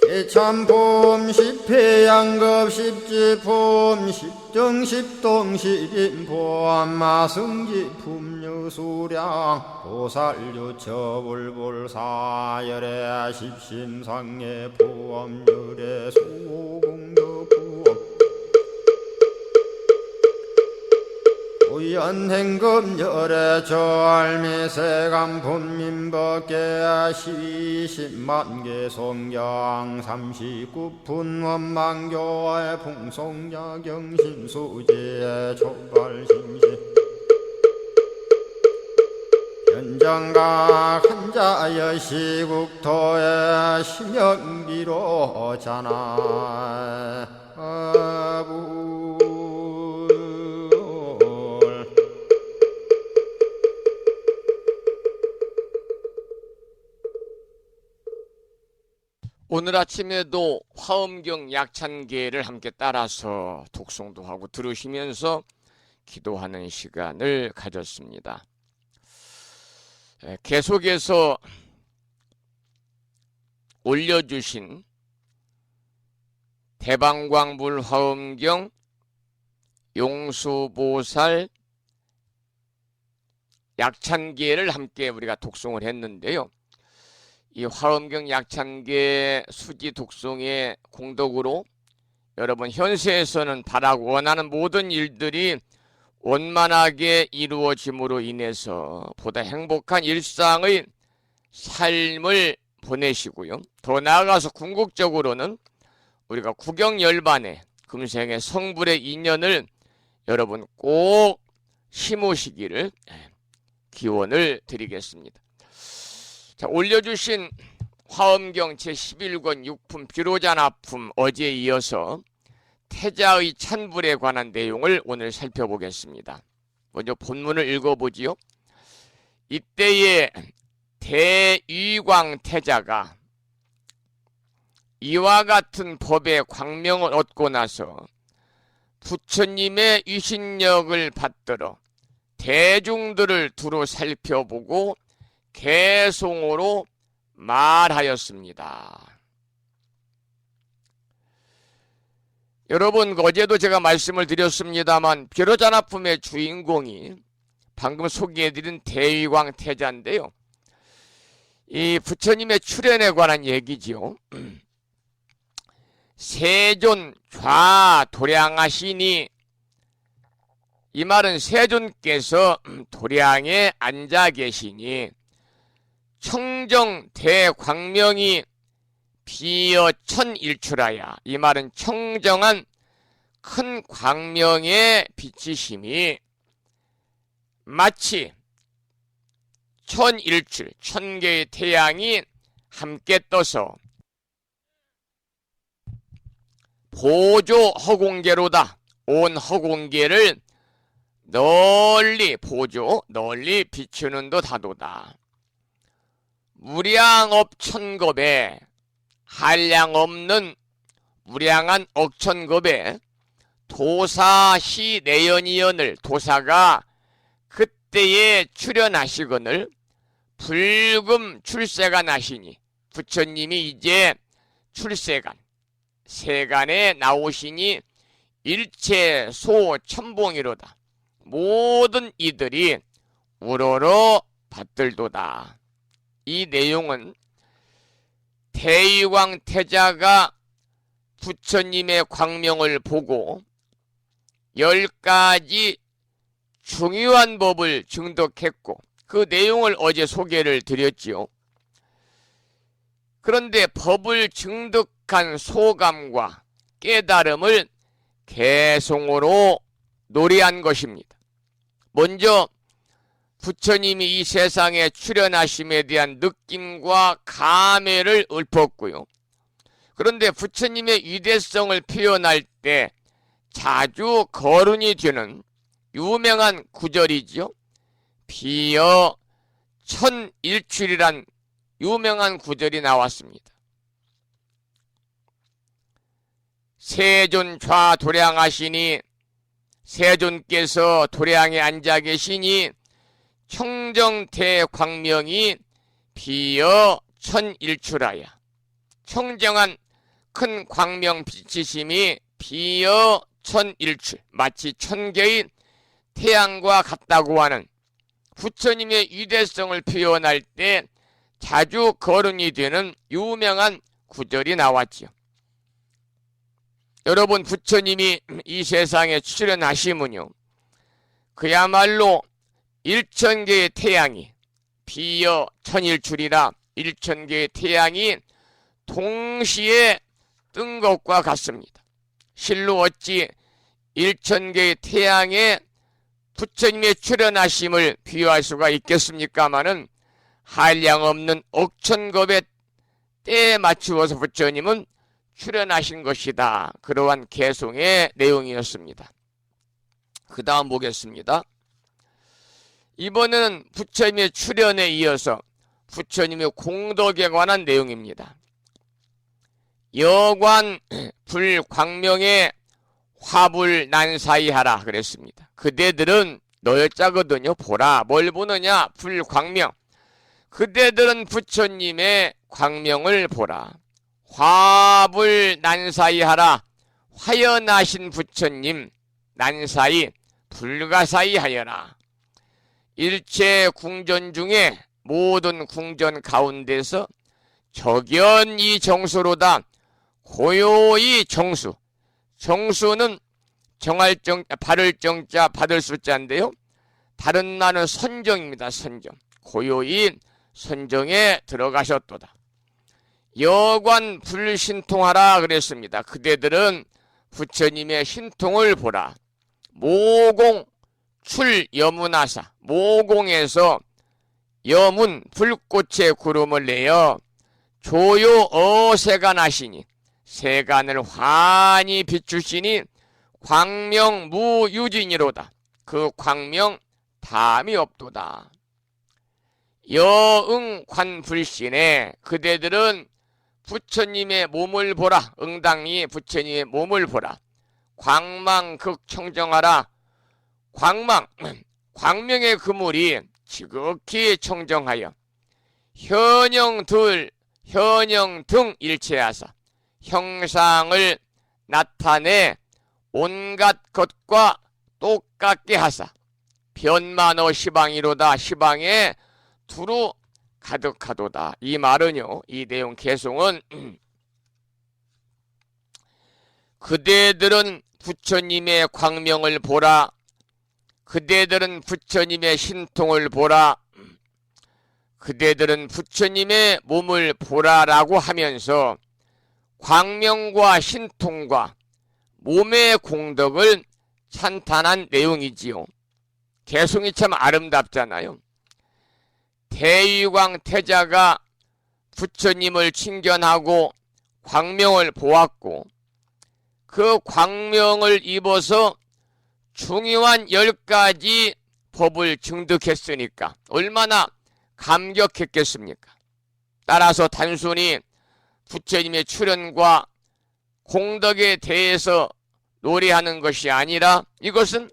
개참폼 십회양급 십지폼 십정십동 십인폼 마승지품 유수량 보살유처불불사열의 십심상의 포함열의 수공덕부엄 우연행급열의 저알미세간품민법계 시십만개 송경 39분 원망교의 풍송야경신수지의 촉발신시 현정각 한자여 시국토의 심영비로 자나 오늘 아침에도 화엄경 약찬계를 함께 따라서 독송도 하고 들으시면서 기도하는 시간을 가졌습니다. 계속해서 올려주신 대방광불 화엄경 용수보살 약찬계를 함께 우리가 독송을 했는데요. 이 화엄경 약찬계 수지 독송의 공덕으로 여러분 현세에서는 바라고 원하는 모든 일들이 원만하게 이루어짐으로 인해서 보다 행복한 일상의 삶을 보내시고요. 더 나아가서 궁극적으로는 우리가 구경열반의 금생의 성불의 인연을 여러분 꼭 심으시기를 기원을 드리겠습니다. 자, 올려주신 화엄경 제11권 6품 비로자나품 어제에 이어서 태자의 찬불에 관한 내용을 오늘 살펴보겠습니다. 먼저 본문을 읽어보지요. 이때에 대위광 태자가 이와 같은 법의 광명을 얻고 나서 부처님의 위신력을 받들어 대중들을 두루 살펴보고 개송으로 말하였습니다. 여러분, 어제도 제가 말씀을 드렸습니다만 벼르자나품의 주인공이 방금 소개해드린 대위광 태자인데요. 이 부처님의 출현에 관한 얘기지요. 세존 좌도량하시니, 이 말은 세존께서 도량에 앉아 계시니 청정 대광명이 비어 천일출하야, 이 말은 청정한 큰 광명의 비치심이 마치 천일출, 천개의 태양이 함께 떠서 보조 허공계로다, 온 허공계를 널리 보조, 널리 비추는 듯 하도다. 무량업 천겁에, 한량 없는 무량한 억천겁에 도사시 내연이연을, 도사가 그때에 출현하시거늘 불금 출세가 나시니, 부처님이 이제 출세간, 세간에 나오시니 일체 소천봉이로다. 모든 이들이 우러러 받들도다. 이 내용은 대위광 태자가 부처님의 광명을 보고 10가지 중요한 법을 증득했고, 그 내용을 어제 소개를 드렸지요. 그런데 법을 증득한 소감과 깨달음을 개송으로 노래한 것입니다. 먼저 부처님이 이 세상에 출현하심에 대한 느낌과 감회를 읊었고요. 그런데 부처님의 위대성을 표현할 때 자주 거론이 되는 유명한 구절이죠. 비어 천일출이란 유명한 구절이 나왔습니다. 세존 좌도량하시니, 세존께서 도량에 앉아 계시니 청정대광명이 비어 천일출하야, 청정한 큰 광명 비치심이 비어 천일출, 마치 천개의 태양과 같다고 하는 부처님의 위대성을 표현할 때 자주 거론이 되는 유명한 구절이 나왔지요. 여러분, 부처님이 이 세상에 출현하시면요, 그야말로 1000개의 태양이 비어 천일출이라 1000개의 태양이 동시에 뜬 것과 같습니다. 실로 어찌 1000개의 태양에 부처님의 출현하심을 비유할 수가 있겠습니까마는 한량 없는 억천겁의 때에 맞추어서 부처님은 출현하신 것이다. 그러한 개송의 내용이었습니다. 그 다음 보겠습니다. 이번에는 부처님의 출현에 이어서 부처님의 공덕에 관한 내용입니다. 여관 불광명에 화불 난사이하라 그랬습니다. 그대들은 너여자거든요. 보라. 뭘 보느냐? 불광명. 그대들은 부처님의 광명을 보라. 화불 난사이하라. 화연하신 부처님 난사이 불가사이 하여라. 일체 궁전 중에 모든 궁전 가운데서 적연이 정수로다. 고요히 정수. 정수는 정할 정, 바를 정자, 받을 숫자인데요. 다른 말은 선정입니다. 선정. 고요히 선정에 들어가셨도다. 여관 불신통하라 그랬습니다. 그대들은 부처님의 신통을 보라. 모공 출 여문하사. 모공에서 여문 불꽃의 구름을 내어 조요 어세가 나시니, 세간을 환히 비추시니 광명무유진이로다. 그 광명 담이 없도다. 여응관불신에 그대들은 부처님의 몸을 보라. 응당이 부처님의 몸을 보라. 광망극청정하라. 광명의 그물이 지극히 청정하여 현영등 일체하사 형상을 나타내 온갖 것과 똑같게 하사 변만어 시방이로다. 시방에 두루 가득하도다. 이 말은요, 이 내용 개송은 그대들은 부처님의 광명을 보라. 그대들은 부처님의 신통을 보라. 그대들은 부처님의 몸을 보라라고 하면서 광명과 신통과 몸의 공덕을 찬탄한 내용이지요. 개송이 참 아름답잖아요. 대위광 태자가 부처님을 칭견하고 광명을 보았고 그 광명을 입어서 중요한 10가지 법을 증득했으니까 얼마나 감격했겠습니까? 따라서 단순히 부처님의 출현과 공덕에 대해서 노래하는 것이 아니라 이것은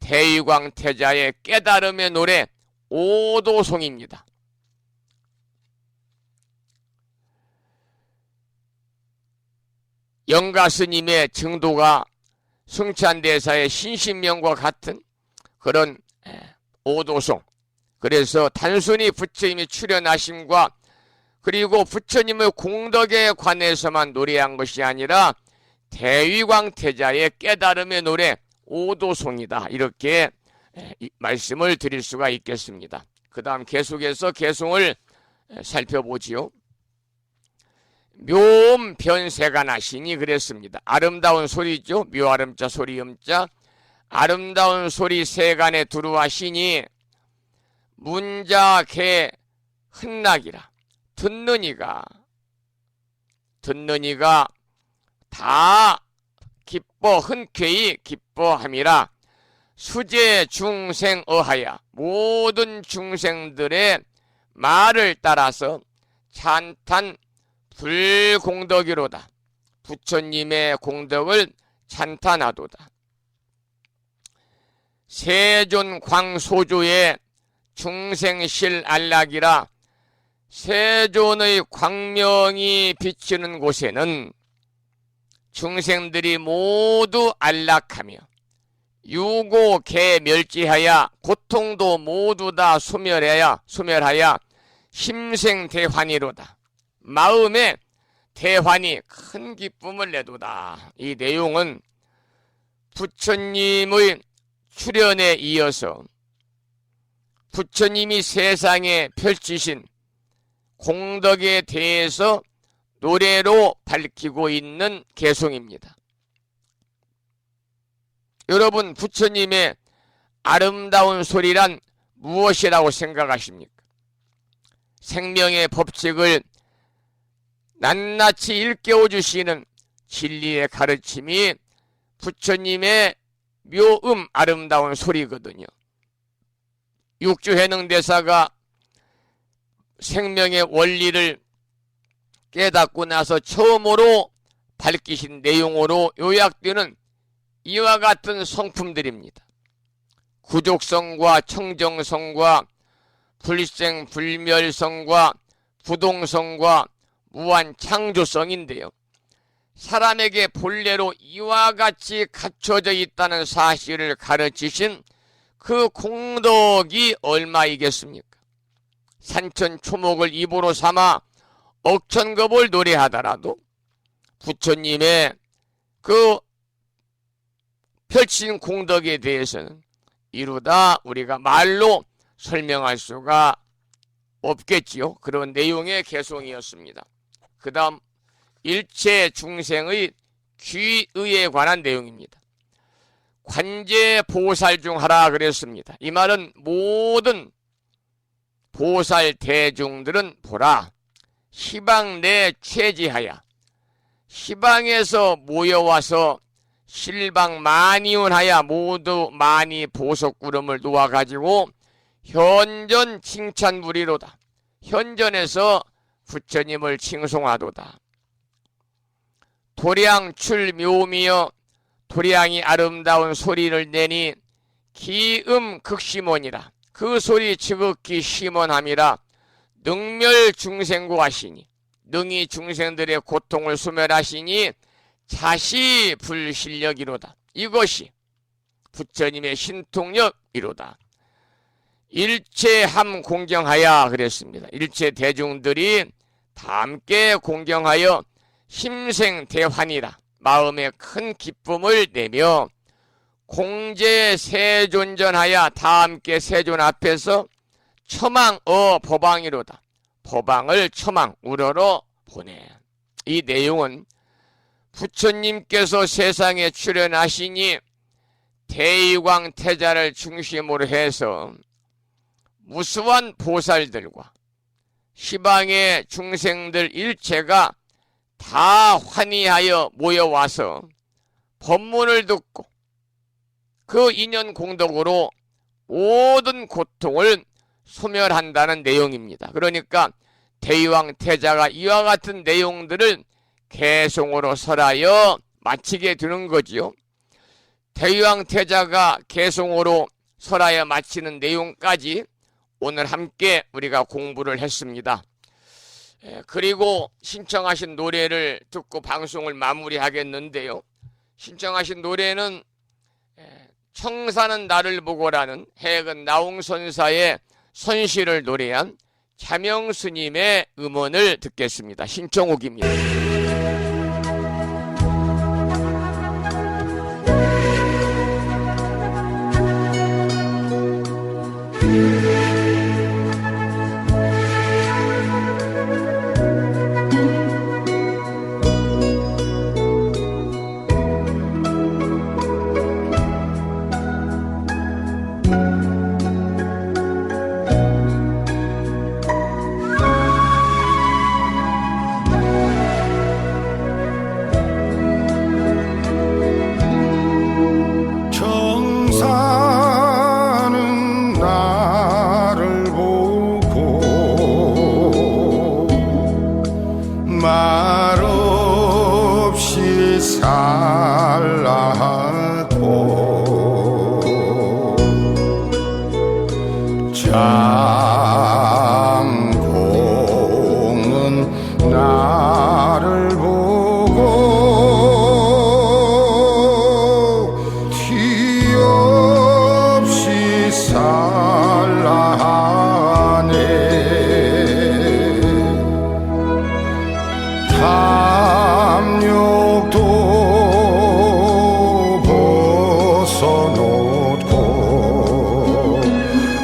대위광 태자의 깨달음의 노래 오도송입니다. 영가스님의 증도가 승찬대사의 신신명과 같은 그런 오도송. 그래서 단순히 부처님이 출현하심과 그리고 부처님의 공덕에 관해서만 노래한 것이 아니라 대위광태자의 깨달음의 노래 오도송이다. 이렇게 말씀을 드릴 수가 있겠습니다. 그 다음 계속해서 개송을 살펴보지요. 묘음 변세가 나시니 그랬습니다. 아름다운 소리죠. 묘아름자 소리음자 아름다운 소리 세간에 두루하시니 문자개 흔락이라. 듣는 이가 다 기뻐 흔쾌히 기뻐함이라. 수제 중생 어하야. 모든 중생들의 말을 따라서 찬탄 불공덕이로다. 부처님의 공덕을 찬탄하도다. 세존 광소조의 중생실 안락이라. 세존의 광명이 비치는 곳에는 중생들이 모두 안락하며 유고개 멸지하여 고통도 모두 다 소멸하여 심생대환이로다. 마음에 대환이 큰 기쁨을 내도다. 이 내용은 부처님의 출현에 이어서 부처님이 세상에 펼치신 공덕에 대해서 노래로 밝히고 있는 개송입니다. 여러분, 부처님의 아름다운 소리란 무엇이라고 생각하십니까? 생명의 법칙을 낱낱이 일깨워 주시는 진리의 가르침이 부처님의 묘음 아름다운 소리거든요. 육주해능대사가 생명의 원리를 깨닫고 나서 처음으로 밝히신 내용으로 요약되는 이와 같은 성품들입니다. 구족성과 청정성과 불생불멸성과 부동성과 무한창조성인데요. 사람에게 본래로 이와 같이 갖춰져 있다는 사실을 가르치신 그 공덕이 얼마이겠습니까? 산천초목을 입으로 삼아 억천급을 노래하더라도 부처님의 그 펼친 공덕에 대해서는 이루다 우리가 말로 설명할 수가 없겠지요. 그런 내용의 개송이었습니다. 그 다음 일체 중생의 귀의에 관한 내용입니다. 관제 보살 중 하라 그랬습니다. 이 말은 모든 보살 대중들은 보라. 시방 내 최지하야. 시방에서 모여와서 실방 만이운하여 모두 많이 보석구름을 놓아가지고 현전 칭찬부리로다. 현전에서 부처님을 칭송하도다. 도량 출묘미여 도량이 아름다운 소리를 내니 기음 극심원이라. 그 소리 지극히 심원함이라. 능멸 중생고 하시니 능히 중생들의 고통을 소멸하시니 자시 불실력이로다. 이것이 부처님의 신통력이로다. 일체함 공경하여 그랬습니다. 일체 대중들이 다 함께 공경하여 심생대환이라. 마음에 큰 기쁨을 내며 공제세존전하여 다 함께 세존 앞에서 처망 법왕이로다. 법왕을 처망 우러러 보내. 이 내용은 부처님께서 세상에 출현하시니 대의광 태자를 중심으로 해서 무수한 보살들과 시방의 중생들 일체가 다 환희하여 모여와서 법문을 듣고 그 인연 공덕으로 모든 고통을 소멸한다는 내용입니다. 그러니까 대의왕 태자가 이와 같은 내용들을 개송으로 설하여 마치게 되는 거지요. 대의왕 태자가 개송으로 설하여 마치는 내용까지 오늘 함께 우리가 공부를 했습니다. 그리고 신청하신 노래를 듣고 방송을 마무리하겠는데요. 신청하신 노래는 청사는 나를 보고라는 해근 나홍선사의 선시를 노래한 자명스님의 음원을 듣겠습니다. 신청곡입니다. 정사는 나를 보고 말없이 살라고 장공은 나를 보고 뒤 없이 살라네. 탐욕도 벗어놓고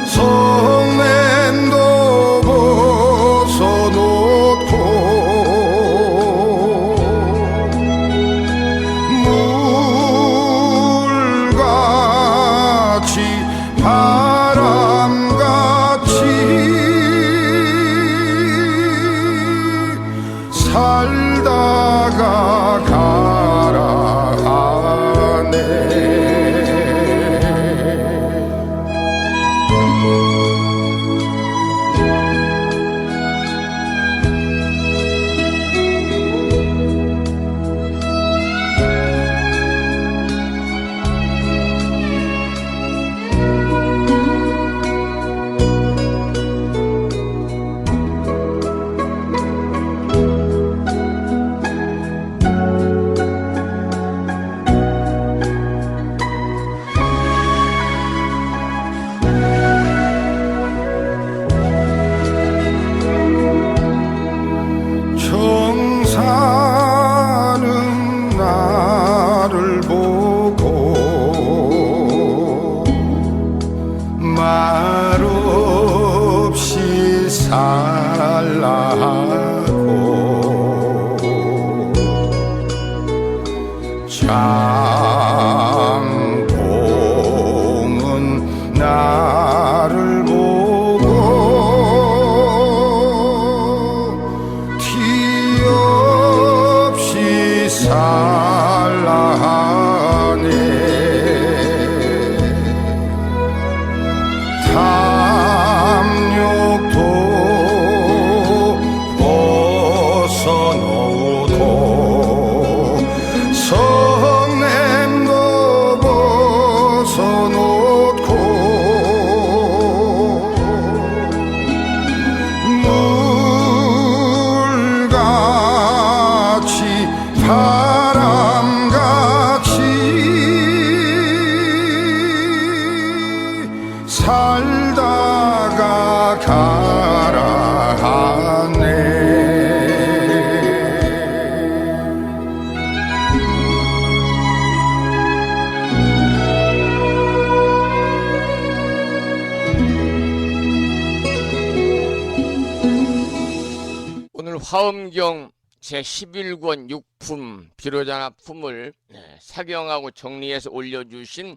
성냄도 벗어놓고 물같이 바람같이 살다가 가라하네. 정사는 나를 보고 말없이 살라고 장공은 나를 보고 뒤 없이 살다가 가라 하네. 오늘 화엄경 제11권 6품 비로자나 품을 사경하고 정리해서 올려주신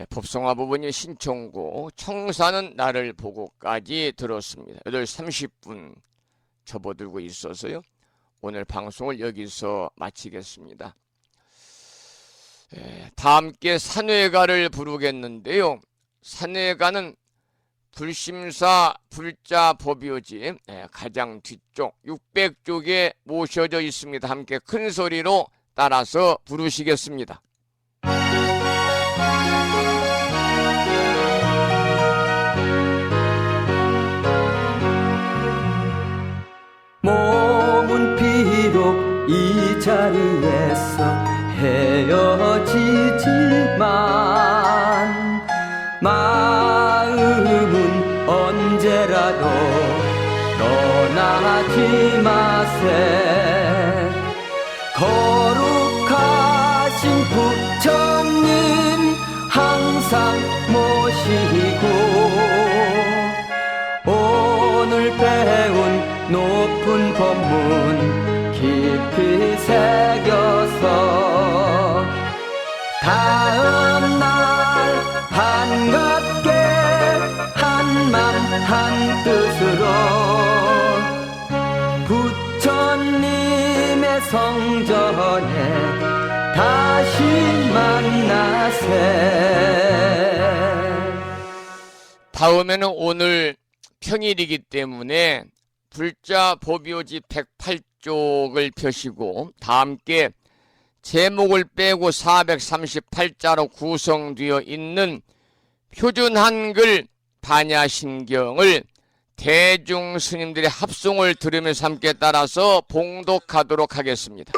법성화 부부님 신청곡 청사는 나를 보고까지 들었습니다. 8시 30분 접어들고 있어서요. 오늘 방송을 여기서 마치겠습니다. 다 함께 산회가를 부르겠는데요. 산회가는 불심사 불자 법요지 가장 뒤쪽 600쪽에 모셔져 있습니다. 함께 큰 소리로 따라서 부르시겠습니다. 몸은 비록 이 자리에서 헤어지지만 마음은 언제라도 떠나지 마세. 거룩하신 부처님 항상 모시고 오늘 배운 높은 법문 깊이 새겨서 다음날 반갑게 한맘 한뜻으로 부처님의 성전에 다시 만나세. 다음에는 오늘 평일이기 때문에 불자 법요지 108쪽을 펴시고 다 함께 제목을 빼고 438자로 구성되어 있는 표준 한글 반야심경을 대중 스님들의 합송을 들으면서 함께 따라서 봉독하도록 하겠습니다.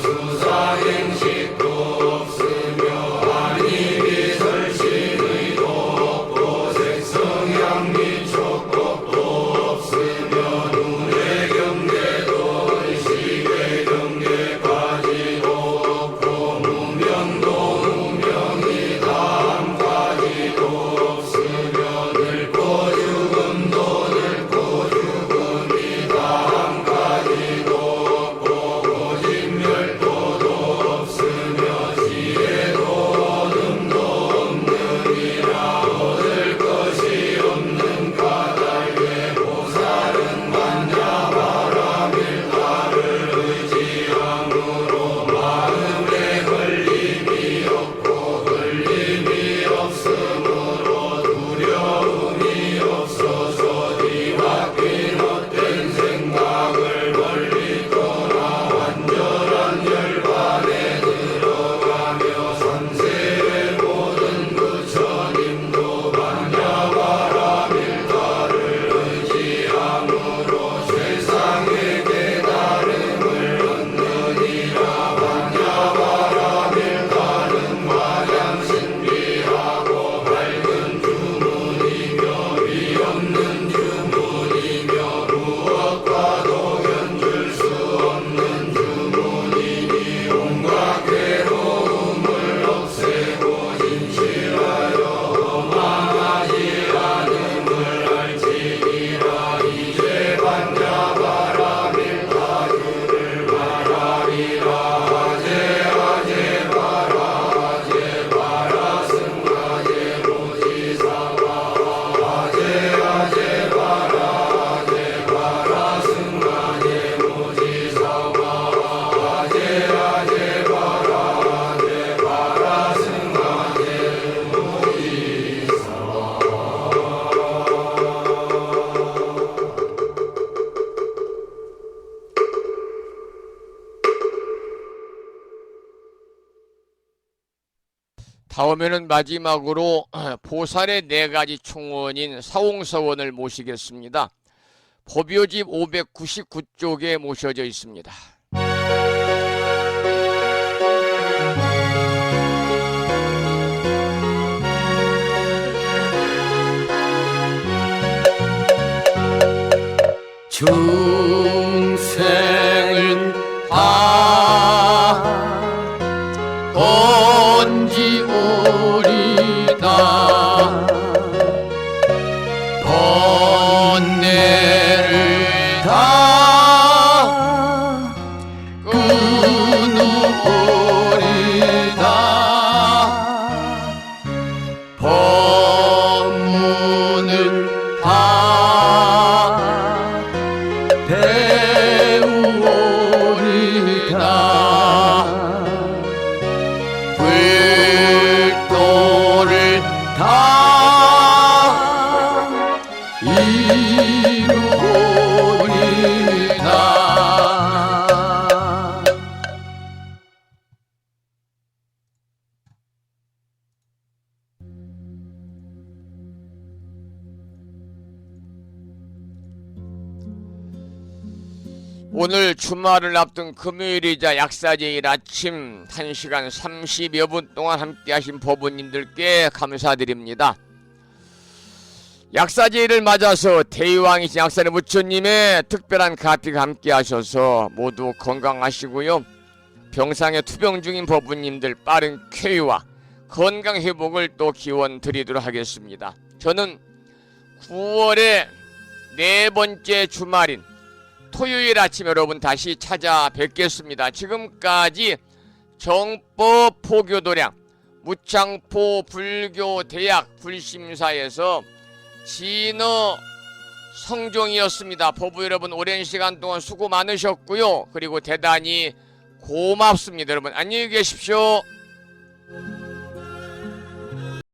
수사행식도 없으며 아니 비설신의 다음에는 마지막으로 보살의 4가지 충원인 사홍서원을 모시겠습니다. 법요집 599쪽에 모셔져 있습니다. 중생은 다 번지오리다 번뇌를 다 끊어오리다 법문을 다 배우오리다 불도를 다 이루오리다. 오늘 주말을 앞둔 금요일이자 약사제일 아침 1시간 30여 분 동안 함께 하신 법원님들께 감사드립니다. 약사제일을 맞아서 대의왕이신 약사의 부처님의 특별한 가피가 함께 하셔서 모두 건강하시고요. 병상에 투병 중인 법원님들 빠른 쾌유와 건강 회복을 또 기원 드리도록 하겠습니다. 저는 9월의 4번째 주말인 토요일 아침 여러분 다시 찾아뵙겠습니다. 지금까지 정법 포교도량 무창포 불교대학 불심사에서 진어 성종이었습니다. 법부 여러분 오랜 시간 동안 수고 많으셨고요. 그리고 대단히 고맙습니다. 여러분 안녕히 계십시오.